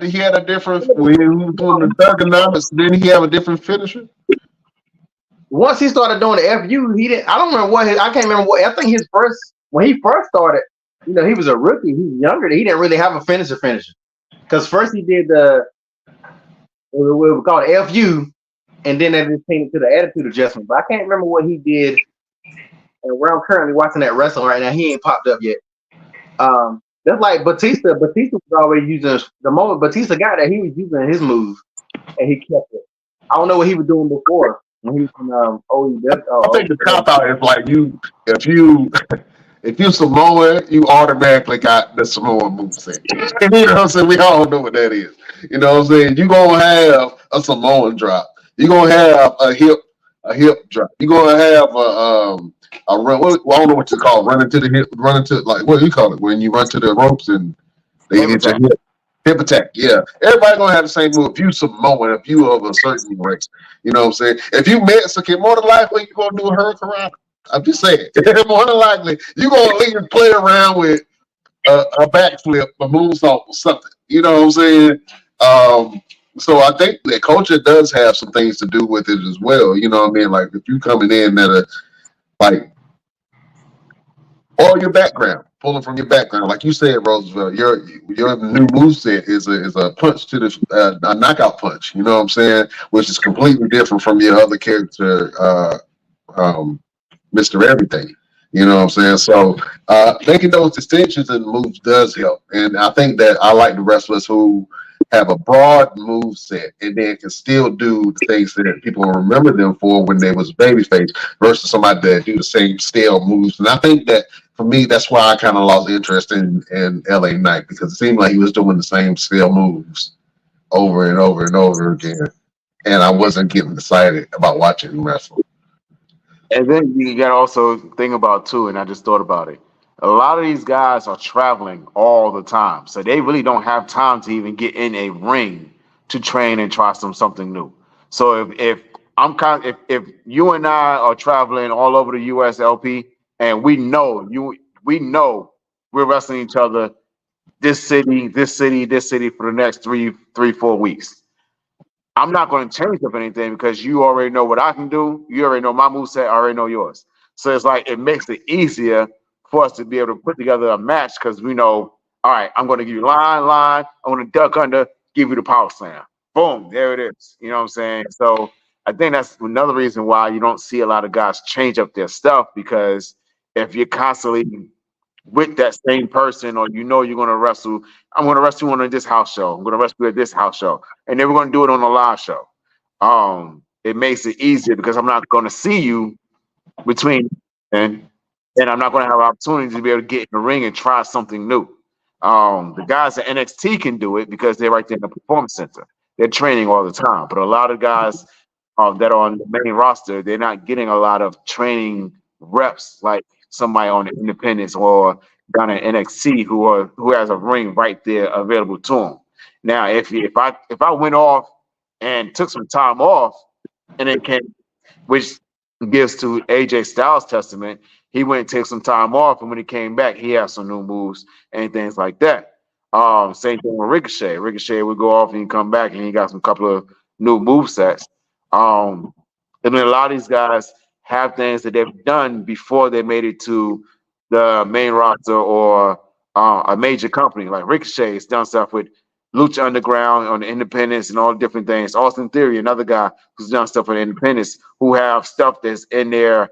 He had a different when he was doing the ergonomics. Didn't he have a different finisher? Once he started doing the FU, he didn't. I don't remember what I can't remember what. I think his first when he first started, he was a rookie. He was younger. He didn't really have a finisher. Because first he did what we call FU, and then they just changed it to the attitude adjustment. But I can't remember what he did. And where I'm currently watching that wrestling right now, he ain't popped up yet. That's like Batista. Batista was always using the moment Batista got that he was using his move, and he kept it. I don't know what he was doing before when he was in I think the cop out is like if you Samoan, you automatically got the Samoan moveset. You know what I'm saying? We all know what that is. You know what I'm saying? You're gonna have a Samoan drop. You're gonna have a hip drop. You're gonna have a run. Well, I don't know what you call it, running to the hip, running to like what do you call it when you run to the ropes and they hit your hip. Hip attack, yeah. Everybody gonna have the same move. If you Samoan, if you of a certain race, you know what I'm saying? If you Mexican, more than likely you're gonna do a hurricane. I'm just saying, more than likely you're gonna leave and play around with a backflip, a moonsault, or something. You know what I'm saying? So I think that culture does have some things to do with it as well. You know what I mean? Like if you coming in that are like or your background, pulling from your background, like you said, Roosevelt. Your new moveset is a punch to the a knockout punch. You know what I'm saying? Which is completely different from your other character, Mr. Everything. You know what I'm saying? So making those distinctions and moves does help, and I think that I like the wrestlers who have a broad move set and then can still do the things that people remember them for when they was babyface versus somebody that do the same stale moves. And I think that for me, that's why I kind of lost interest in LA Knight because it seemed like he was doing the same stale moves over and over and over again. And I wasn't getting excited about watching him wrestle. And then you got to also think about too, and I just thought about it. A lot of these guys are traveling all the time, so they really don't have time to even get in a ring to train and try something new. So if I'm if you and I are traveling all over the U.S. LP, and we know we're wrestling each other this city, this city, this city for the next 4 weeks. I'm not going to change up anything because you already know what I can do. You already know my moveset. I already know yours. So it's like it makes it easier for us to be able to put together a match because we know, all right, I'm going to give you line. I'm going to duck under, give you the power slam. Boom, there it is. You know what I'm saying? So I think that's another reason why you don't see a lot of guys change up their stuff because if you're constantly with that same person, or you're going to wrestle. I'm going to wrestle on this house show. I'm going to wrestle at this house show, and then we're going to do it on a live show. It makes it easier because I'm not going to see you between, and I'm not going to have an opportunity to be able to get in the ring and try something new. The guys at NXT can do it because they're right there in the performance center. They're training all the time, but a lot of guys that are on the main roster, they're not getting a lot of training reps like somebody on the independents or down at NXT who has a ring right there available to them. Now, if I went off and took some time off and then came, which gives to AJ Styles' testament, he went and took some time off, and when he came back, he had some new moves and things like that. Same thing with Ricochet. Ricochet would go off and he'd come back and he got some couple of new move sets. And then a lot of these guys have things that they've done before they made it to the main roster or a major company. Like Ricochet has done stuff with Lucha Underground on the independents and all the different things. Austin Theory, another guy who's done stuff with the independents, who have stuff that's in their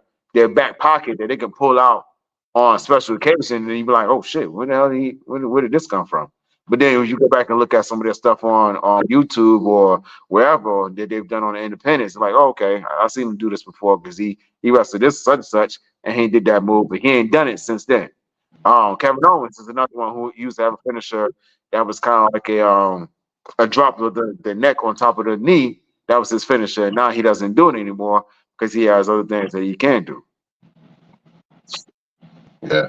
back pocket that they can pull out on special occasion, and you be like, oh shit, where the hell where did this come from? But then when you go back and look at some of their stuff on YouTube or wherever that they've done on the independents, like, oh, okay, I've seen him do this before because he wrestled this such and such, and he did that move, but he ain't done it since then. Kevin Owens is another one who used to have a finisher that was kind of like a drop of the neck on top of the knee. That was his finisher. Now he doesn't do it anymore because he has other things that he can do. Yeah,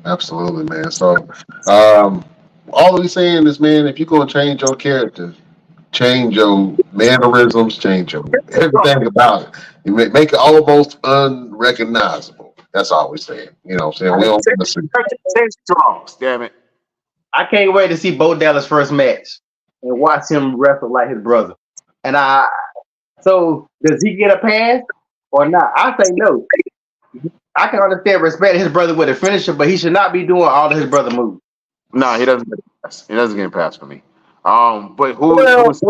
absolutely, man. So, All we're saying is, man, if you're gonna change your character, change your mannerisms, change your everything about it. You make it almost unrecognizable. That's all we're saying. You know what I'm saying? We don't want to see. Say straws, damn it. I can't wait to see Bo Dallas' first match and watch him wrestle like his brother. And so does he get a pass or not? I say no. I can understand respect his brother with a finisher, but he should not be doing all of his brother moves. No, he doesn't get a pass. He doesn't get a pass for me. But who's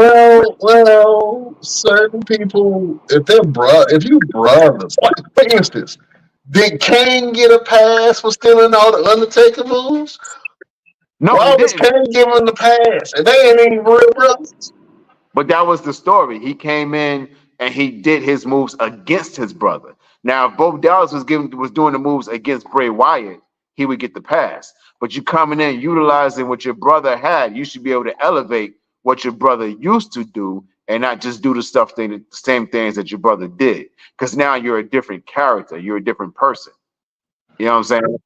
Certain people, if you brothers, like for instance, did Kane get a pass for stealing all the Undertaker moves? no, he Why was didn't. Kane giving the pass? And they ain't even real brothers. But that was the story. He came in and he did his moves against his brother. Now, if Bo Dallas was doing the moves against Bray Wyatt, he would get the pass. But you coming in utilizing what your brother had, you should be able to elevate what your brother used to do and not just do the same things that your brother did. Because now you're a different character, you're a different person. You know what I'm saying?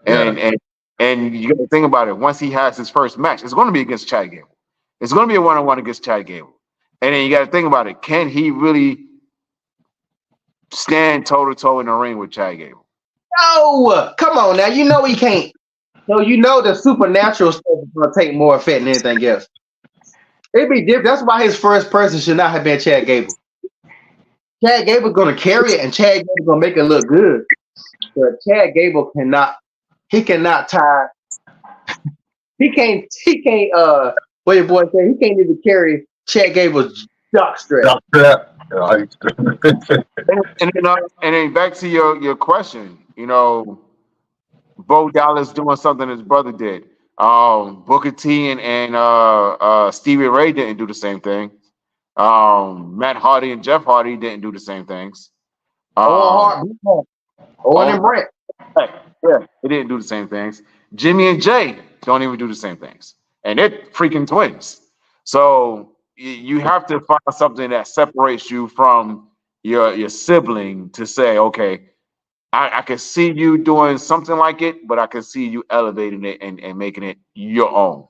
Yeah. And you got to think about it. Once he has his first match, it's going to be against Chad Gable. It's going to be a one-on-one against Chad Gable. And then you got to think about it. Can he really stand toe-to-toe in the ring with Chad Gable? No, come on now. You know he can't. So you know the supernatural stuff is going to take more effect than anything else. It'd be different. That's why his first person should not have been Chad Gable. Chad Gable going to carry it, and Chad Gable going to make it look good. But Chad Gable cannot. He cannot tie. He can't. What your boy said. He can't even carry Chad Gable's jock strap. And then back to your question, Bo Dallas doing something his brother did. Booker T and Stevie Ray didn't do the same thing. Matt Hardy and Jeff Hardy didn't do the same things. Owen and Brett. Yeah, they didn't do the same things. Jimmy and Jay don't even do the same things, and they're freaking twins. So you have to find something that separates you from your sibling to say, okay, I can see you doing something like it, but I can see you elevating it and making it your own.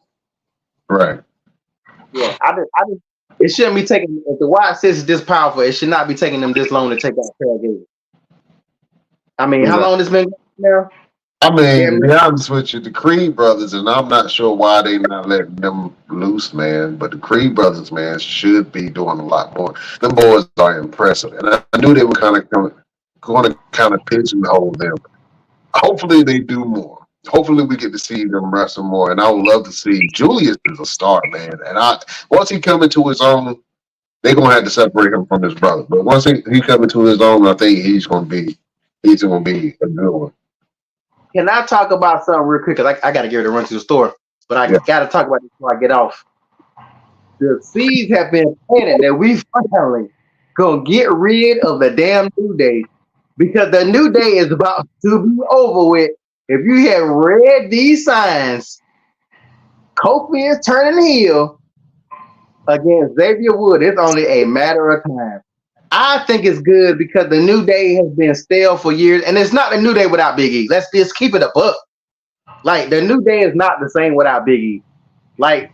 Right. Yeah, it shouldn't be taking. If the Wyatt sisters is this powerful, it should not be taking them this long to take out Chad Gable. I mean, how long this been now? I mean, to be honest with you, the Creed brothers, and I'm not sure why they not letting them loose, man. But the Creed brothers, man, should be doing a lot more. Them boys are impressive, and I knew they were going to kind of pigeonhole them. Hopefully, they do more. Hopefully, we get to see them wrestle more, and I would love to see. Julius is a star, man, and once he come into his own, they're gonna have to separate him from his brother. But once he come into his own, I think he's gonna be a good one. Can I talk about something real quick? Because I got to get ready to run to the store. But I got to talk about this before I get off. The seeds have been planted that we finally going to get rid of the damn New Day. Because the New Day is about to be over with. If you have read these signs, Kofi is turning heel against Xavier Woods. It's only a matter of time. I think it's good because the New Day has been stale for years, and it's not the New Day without Big E. Let's just keep it a buck. Like, the New Day is not the same without Big E. Like,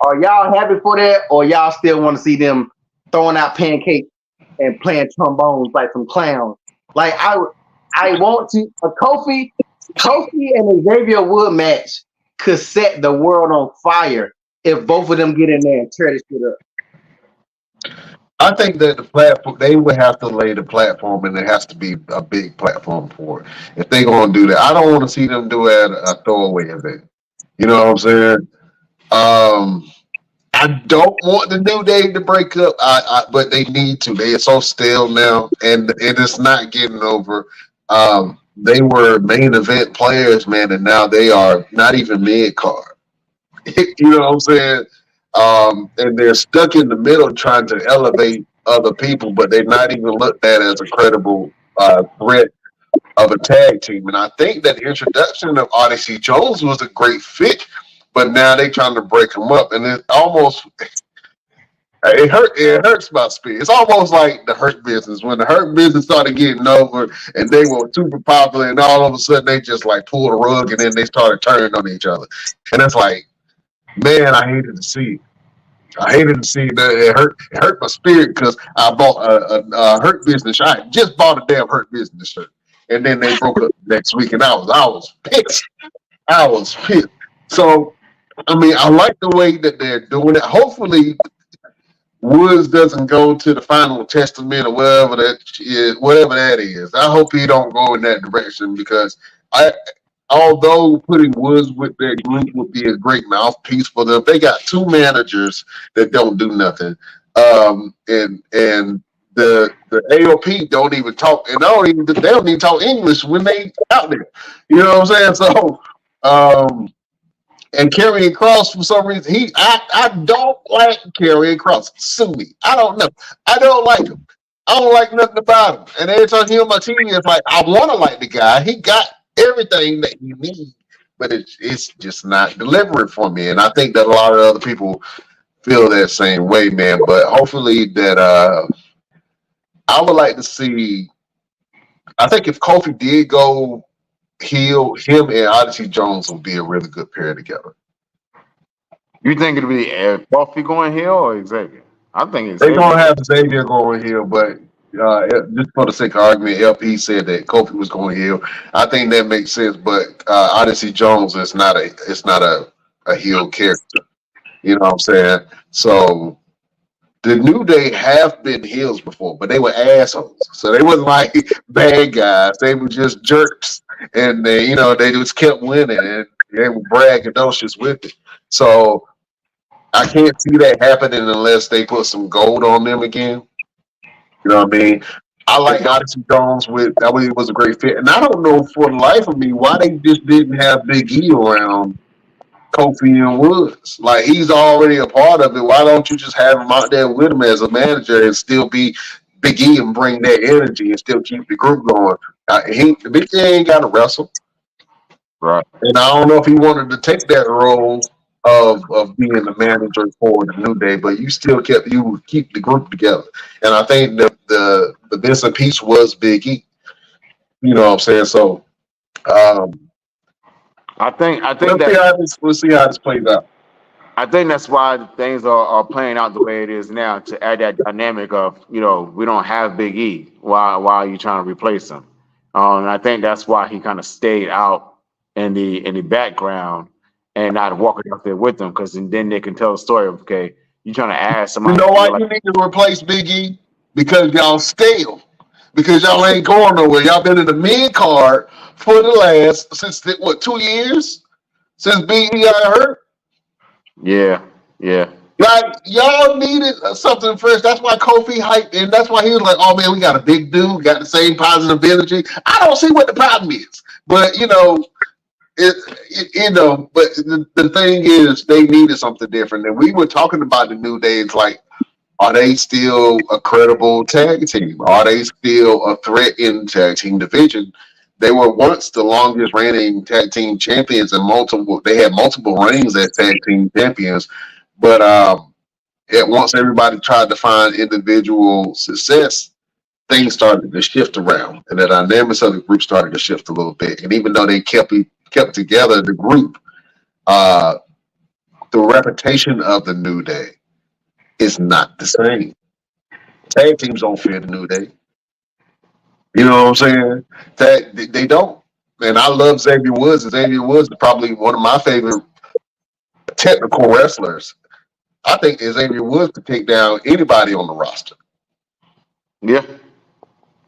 are y'all happy for that, or y'all still want to see them throwing out pancakes and playing trombones like some clowns? Like, I want to a Kofi and Xavier Woods match could set the world on fire if both of them get in there and tear this shit up. I think that the platform, they would have to lay the platform, and it has to be a big platform for it. If they're going to do that, I don't want to see them do it a throwaway event. You know what I'm saying? I don't want the New Day to break up, but they need to. They are so stale now, and it is not getting over. They were main event players, man, and now they are not even mid card. You know what I'm saying? And they're stuck in the middle trying to elevate other people, but they're not even looked at as a credible threat of a tag team. And I think that the introduction of Odyssey Jones was a great fit, but now they're trying to break them up, and it hurts my spirit. It's almost like the Hurt Business. When the Hurt Business started getting over and they were super popular, and all of a sudden they just like pulled a rug and then they started turning on each other. And it's like, Man, I hated to see it. I hated to see that. It hurt my spirit because I bought a Hurt Business. I had just bought a damn Hurt Business shirt, and then they broke up next week, and I was pissed. I was pissed. So I mean, I like the way that they're doing it. Hopefully, Woods doesn't go to the final testament or whatever that is. Whatever that is, I hope he don't go in that direction because I. Although putting Woods with their group would be a great mouthpiece for them, they got two managers that don't do nothing, and the AOP don't even talk, and they don't even talk English when they out there. You know what I'm saying? So, and Karrion Cross for some reason I don't like Karrion Cross. Sue me. I don't know. I don't like him. I don't like nothing about him. And every time he on my team, it's like I want to like the guy. He got everything that you need, but it's just not delivering for me. And I think that a lot of other people feel that same way, man. But hopefully that I would like to see. I think if Kofi did go heel, him and Odyssey Jones would be a really good pair together. You think it'll be Buffy going heel or Xavier? I think They're Xavier. gonna have Xavier going heel, but just for the sake of argument, LP said that Kofi was going heel. I think that makes sense, but Odyssey Jones is not a heel character. You know what I'm saying? So the New Day have been heels before, but they were assholes. So they wasn't like bad guys. They were just jerks, and they just kept winning, and they were braggadocious with it. So I can't see that happening unless they put some gold on them again. You know what I mean? I like Odyssey Jones that way it was a great fit. And I don't know for the life of me why they just didn't have Big E around Kofi and Woods. Like he's already a part of it. Why don't you just have him out there with him as a manager and still be Big E and bring that energy and still keep the group going? Big E ain't got to wrestle. Right. And I don't know if he wanted to take that role of being the manager for the New Day, but you keep the group together. And I think the missing piece was Big E. You know what I'm saying? So I think we'll see how this plays out. I think that's why things are playing out the way it is now to add that dynamic of we don't have Big E. Why are you trying to replace him? And I think that's why he kind of stayed out in the background and not walking up there with them because then they can tell the story of you trying to add somebody. You know why you need to replace Big E? Because y'all stale. Because y'all ain't going nowhere. Y'all been in the mid card for the last since 2 years since Big E got hurt. Yeah. Like y'all needed something fresh. That's why Kofi hyped, and that's why he was like, "Oh man, we got a big dude, got the same positive energy." I don't see what the problem is, but but the thing is, they needed something different. And we were talking about the New Day. It's like, are they still a credible tag team? Are they still a threat in tag team division? They were once the longest reigning tag team champions and they had multiple reigns as tag team champions. But once everybody tried to find individual success, things started to shift around, and the dynamics of the group started to shift a little bit. And even though they kept together, the group, the reputation of the New Day is not the same. Tag teams don't fear the New Day. You know what I'm saying? They don't. And I love Xavier Woods. Xavier Woods is probably one of my favorite technical wrestlers. I think Xavier Woods could take down anybody on the roster. Yeah.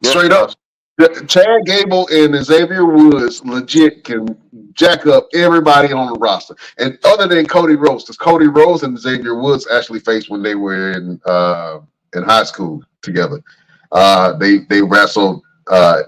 Straight up. Chad Gable and Xavier Woods legit can jack up everybody on the roster. And other than Cody Rhoades, because Cody Rhoades and Xavier Woods actually faced when they were in high school together. They wrestled,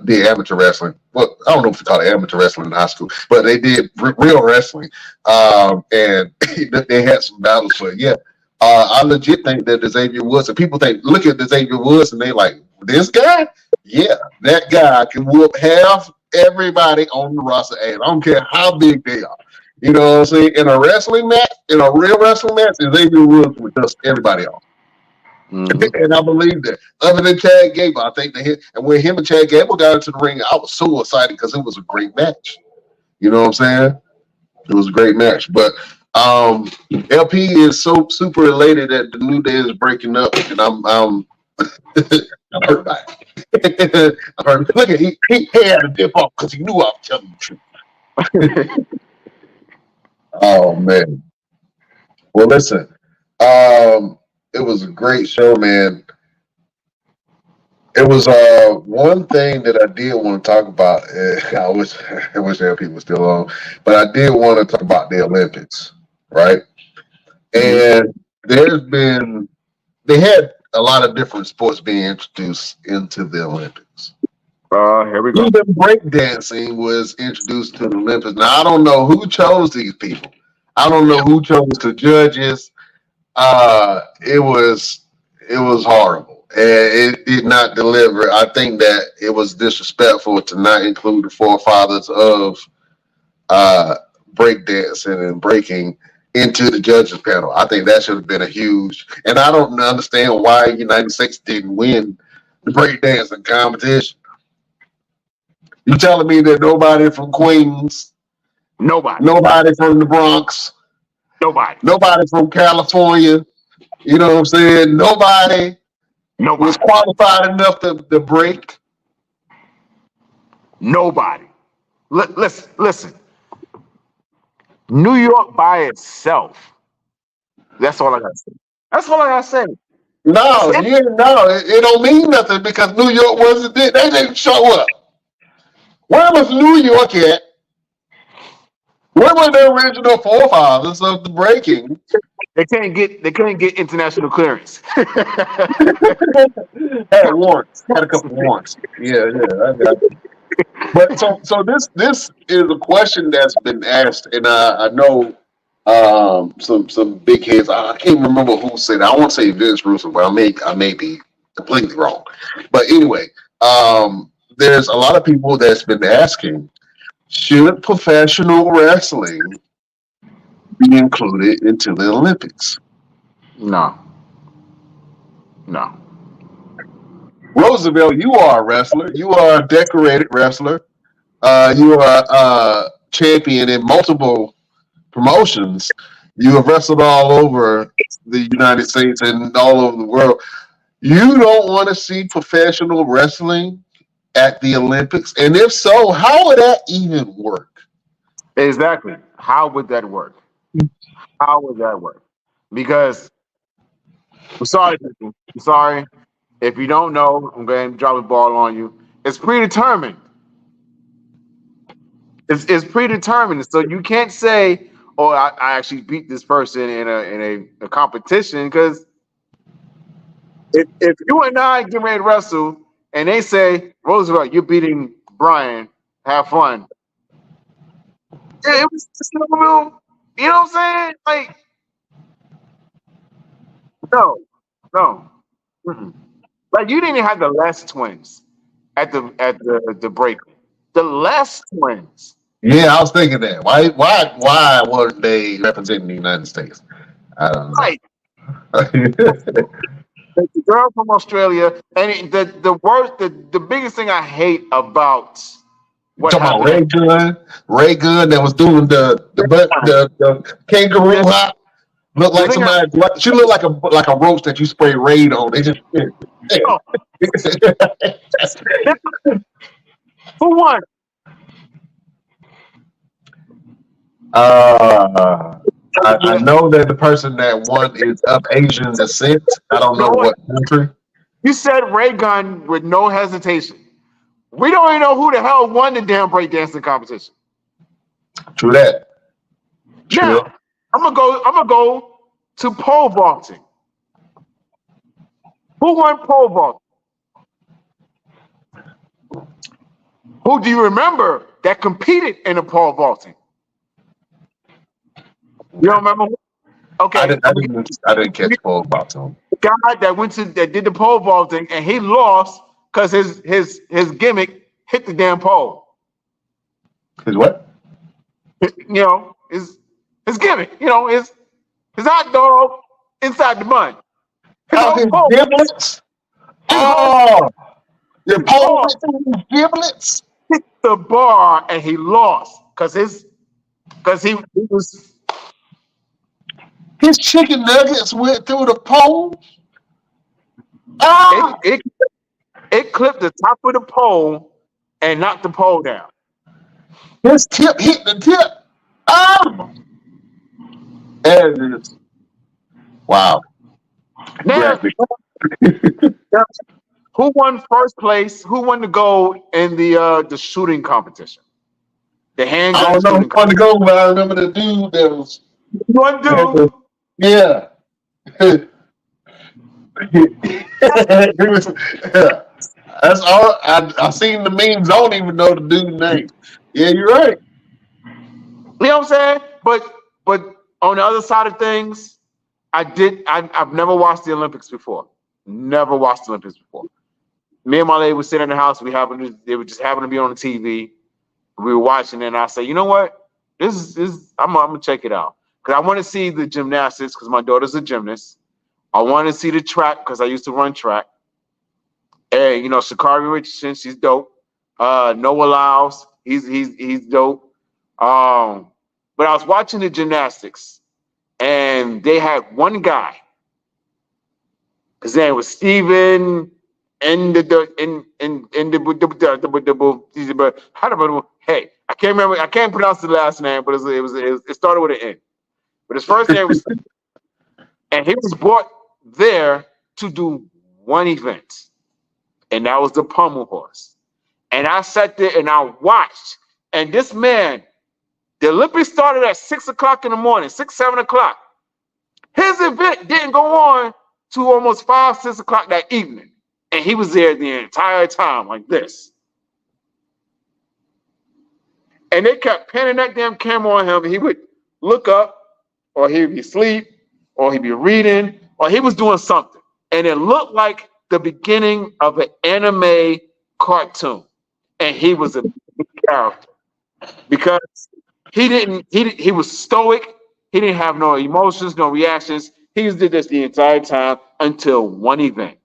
did amateur wrestling. Well, I don't know if you call it amateur wrestling in high school, but they did real wrestling. And they had some battles for it. Yeah. I legit think that the Xavier Woods, and people look at the Xavier Woods and they like, this guy? Yeah, that guy can whoop half everybody on the roster. And I don't care how big they are. You know what I'm saying? In a wrestling match, in a real wrestling match, Xavier Woods would dust everybody off. Mm-hmm. And I believe that. Other than Chad Gable, I think and when him and Chad Gable got into the ring, I was so excited because it was a great match. You know what I'm saying? It was a great match. But LP is so super elated that the New Day is breaking up, and I'm I'm hurt by it. I'm hurt. Look at he had to dip off because he knew I was telling the truth. Oh man. Well, listen. It was a great show, man. It was one thing that I did want to talk about. I wish LP was still on, but I did want to talk about the Olympics, right? And they had a lot of different sports being introduced into the Olympics. Here we go. Even breakdancing was introduced to the Olympics. Now I don't know who chose these people. I don't know who chose the judges. It was horrible, and it did not deliver. I think that it was disrespectful to not include the forefathers of breakdancing and breaking into the judges panel. I think that should have been a huge. And I don't understand why the United States didn't win the breakdancing competition. You telling me that nobody from Queens, nobody from the Bronx, nobody from California, you know what I'm saying? Nobody was qualified enough to break? Nobody. Listen. New York by itself. That's all I gotta say. That's all I gotta say. No, it don't mean nothing because New York wasn't there. They didn't show up. Where was New York at? Where were the original forefathers of the breaking? They couldn't get international clearance. Had warrants. Had a couple of warrants. Yeah, I got it. But so this is a question that's been asked, and I know some big heads. I can't remember who said it. I won't say Vince Russo, but I may be completely wrong. But anyway, there's a lot of people that's been asking, should professional wrestling be included into the Olympics? No. Roosevelt, you are a wrestler. You are a decorated wrestler. You are a champion in multiple promotions. You have wrestled all over the United States and all over the world. You don't want to see professional wrestling at the Olympics? And if so, how would that even work? Exactly. How would that work? Because I'm sorry. If you don't know, I'm going to drop a ball on you. It's predetermined. It's predetermined. So you can't say, "Oh, I actually beat this person in a competition," because if you and I get ready to wrestle and they say, "Roosevelt, you're beating Brian. Have fun." Yeah, it was just a little, you know what I'm saying? Like, no. Mm-mm. Like you didn't have the Les twins at the break. The Les twins. Yeah, I was thinking that. Why weren't they representing the United States? I don't know. Right. The girl from Australia, and the biggest thing I hate about what talking happened. about Ray Gunn that was doing the kangaroo hop. Looked like somebody. She looked like a roach that you spray Raid on. They just. For one. I know that the person that won is of Asian descent. I don't know what country. You said Ray Gunn with no hesitation. We don't even know who the hell won the damn breakdancing competition. True that. Now, I'm gonna go to pole vaulting. Who won pole vaulting? Who do you remember that competed in the pole vaulting? You don't remember? Okay. I didn't catch pole vaulting. The guy that did the pole vaulting and he lost because his gimmick hit the damn pole. His what? His gimmick. His hot dog inside the bun. His giblets. Your pole giblets. Hit the bar and he lost because he was His chicken nuggets went through the pole. Ah! It clipped the top of the pole and knocked the pole down. His tip hit the tip. Ah! And wow. Now, Graphic. who won first place? Who won the gold in the shooting competition? The I handgun don't know who shooting wanted to competition. go, but I remember the dude that was. One dude. Yeah. He was- That's all. I seen the memes. I don't even know the dude's name. Yeah, you're right. You know what I'm saying? But on the other side of things, I've never watched the Olympics before. Never watched the Olympics before. Me and my lady would sit in the house. They would just happen to be on the TV. We were watching it, and I say, you know what? This I'm gonna check it out. Because I want to see the gymnastics, because my daughter's a gymnast. I want to see the track because I used to run track. And Shakari Richardson, she's dope. Noah Lyles, he's dope. But I was watching the gymnastics, and they had one guy. His name was Steven and hey, I can't remember. I can't pronounce the last name, but it started with an N. But his first name was, and he was brought there to do one event, and that was the pommel horse. And I sat there and I watched, and this man, the Olympics started at 6 o'clock in the morning, 6, 7 o'clock. His event didn't go on to almost 5, 6 o'clock that evening. And he was there the entire time like this. And they kept panning that damn camera on him. And he would look up, or he'd be asleep, or he'd be reading, or he was doing something. And it looked like the beginning of an anime cartoon. And he was a big character because he was stoic. He didn't have no emotions, no reactions. He just did this the entire time until one event.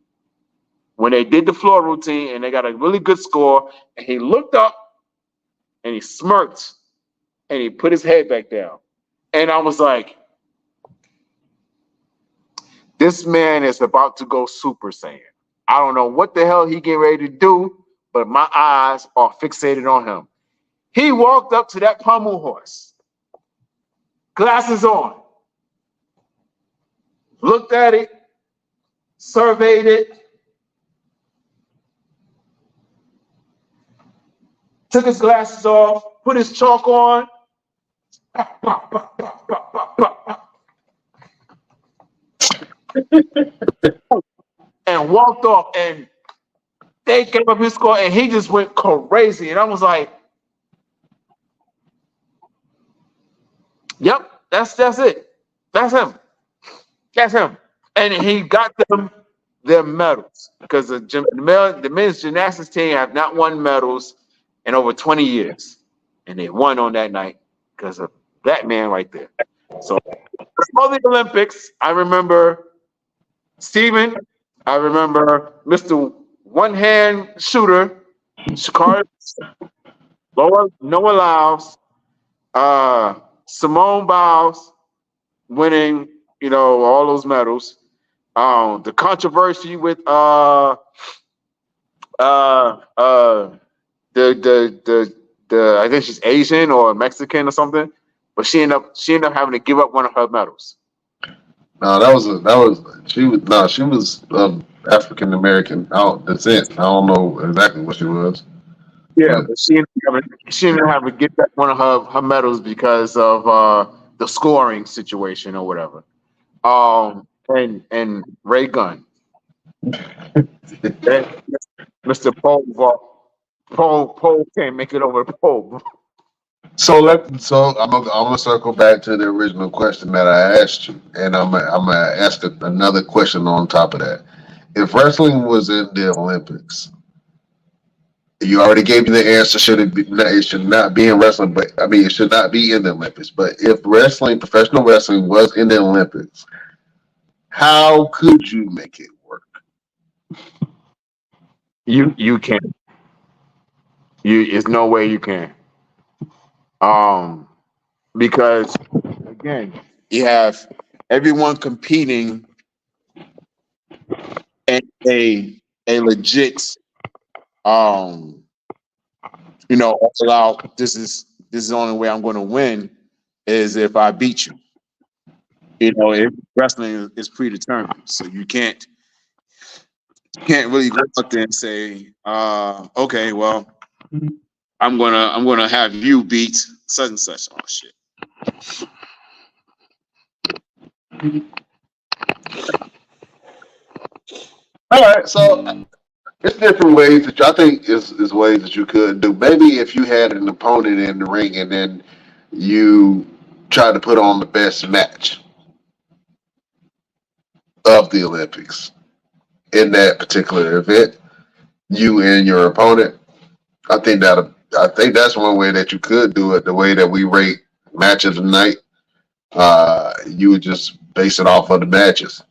When they did the floor routine and they got a really good score, and he looked up and he smirked and he put his head back down. And I was like, this man is about to go Super Saiyan. I don't know what the hell he getting ready to do, but my eyes are fixated on him. He walked up to that pommel horse, glasses on, looked at it, surveyed it, took his glasses off, put his chalk on, and walked off. And they gave up his score, and he just went crazy. And I was like, yep, that's it. That's him. That's him. And he got them their medals because the men's gymnastics team have not won medals in over 20 years. And they won on that night because of that man right there. So for the Olympics, I remember Steven. I remember Mr. One-Hand Shooter, Shakari, Noah Lyles, Simone Biles winning, all those medals. The controversy with the I think she's Asian or Mexican or something, but she ended up having to give up one of her medals. No, she was African American descent. I don't know exactly what she was. Yeah, But but she ended up having to give back one of her medals because of the scoring situation or whatever. And Ray Gunn, Mr. Pole can't make it over the pole. so I'm gonna circle back to the original question that I asked you, and I'm gonna ask another question on top of that. If wrestling was in the Olympics, you already gave me the answer. It should not be in wrestling, but I mean, it should not be in the Olympics. But if professional wrestling was in the Olympics, how could you make it work? You can't. There's no way you can. Because again, you have everyone competing at a legit all out. This is the only way I'm going to win is if I beat you. Wrestling is predetermined, so you can't really go out there and say, okay, well, I'm gonna have you beat such and such. Oh shit. All right, so it's different ways that I think is ways that you could do. Maybe if you had an opponent in the ring and then you try to put on the best match of the Olympics in that particular event, you and your opponent. I think that's one way that you could do it. The way that we rate matches a night, you would just base it off of the matches.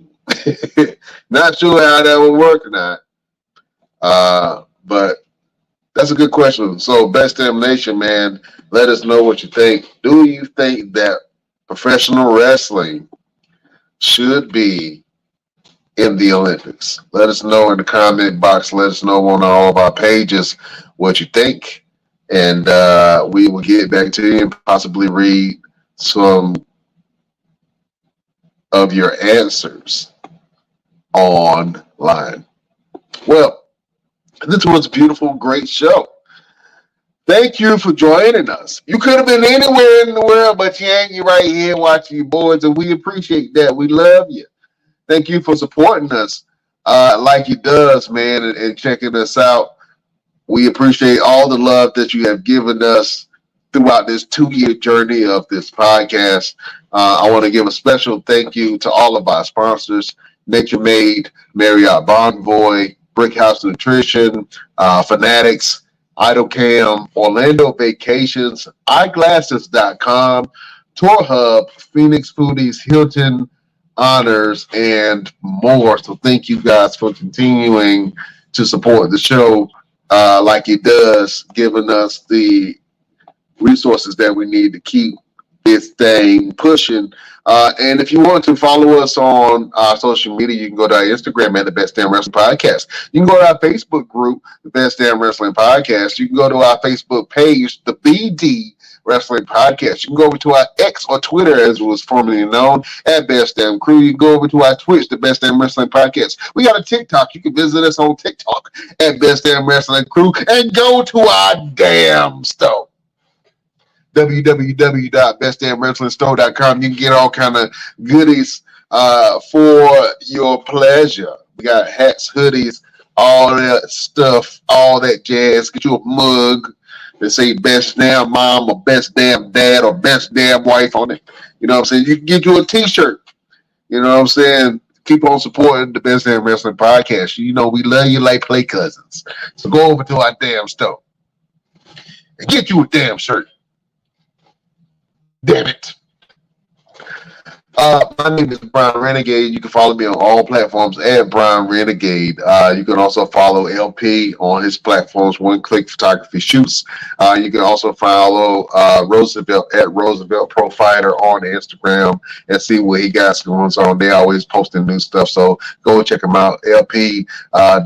Not sure how that would work or not. But that's a good question. So, Best Damn Nation, man, let us know what you think. Do you think that professional wrestling should be in the Olympics? Let us know in the comment box. Let us know on all of our pages what you think. And we will get back to you and possibly read some of your answers online. Well, this was a beautiful, great show. Thank you for joining us. You could have been anywhere in the world, but you ain't right here watching your boys, and we appreciate that. We love you. Thank you for supporting us like you does, man, and checking us out. We appreciate all the love that you have given us throughout this 2-year journey of this podcast. I want to give a special thank you to all of our sponsors, Nature Made, Marriott Bonvoy, Brick House Nutrition, Fanatics, IdleCam, Orlando Vacations, Eyeglasses.com, Tour Hub, Phoenix Foodies, Hilton Honors, and more. So thank you guys for continuing to support the show like it does, giving us the resources that we need to keep this thing pushing. And if you want to follow us on social media, you can go to our Instagram at the Best Damn Wrestling Podcast. You can go to our Facebook group, the Best Damn Wrestling Podcast. You can go to our Facebook page, the BD Wrestling Podcast. You can go over to our X or Twitter, as it was formerly known, at Best Damn Crew. You can go over to our Twitch, the Best Damn Wrestling Podcast. We got a TikTok. You can visit us on TikTok at Best Damn Wrestling Crew and go to our damn store. www.bestdamnwrestlingstore.com. You can get all kind of goodies for your pleasure. We got hats, hoodies, all that stuff, all that jazz. Get you a mug that say best damn mom or best damn dad or best damn wife on it. You know what I'm saying? You can get you a t-shirt. You know what I'm saying? Keep on supporting the Best Damn Wrestling Podcast. You know we love you like play cousins. So go over to our damn store and get you a damn shirt. Damn it. My name is Brian Renegade. You can follow me on all platforms at Brian Renegade. You can also follow LP on his platforms, One Click Photography Shoots. You can also follow Roosevelt at Roosevelt Profiler on Instagram and see what he got going on. They're always posting new stuff, so go check him out. LP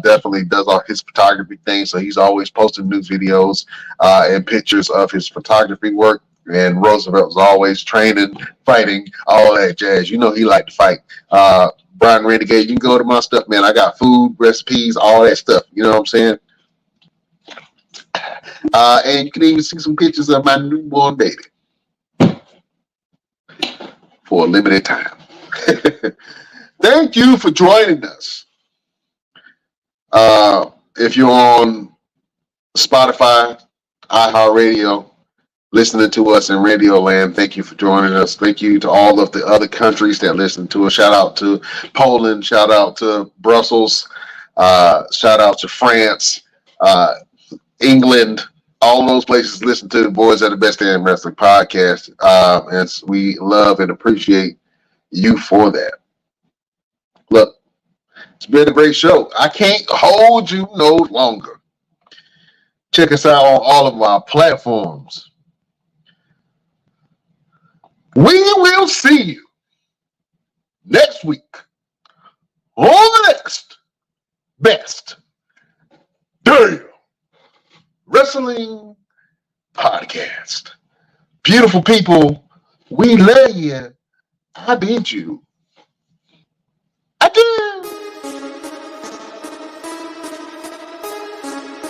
definitely does all his photography things, so he's always posting new videos and pictures of his photography work. And Roosevelt was always training, fighting, all that jazz. You know he liked to fight. Brian Renegade, you can go to my stuff, man. I got food, recipes, all that stuff. You know what I'm saying? And you can even see some pictures of my newborn baby for a limited time. Thank you for joining us. If you're on Spotify, iHeartRadio, listening to us in Radio Land, thank you for joining us. Thank you to all of the other countries that listen to us. Shout out to Poland. Shout out to Brussels. Shout out to France, England. All those places listen to the boys at the Best Damn Wrestling Podcast. And we love and appreciate you for that. Look, it's been a great show. I can't hold you no longer. Check us out on all of our platforms. We will see you next week on the next best damn wrestling podcast. Beautiful people, we love you. I bid you. I did.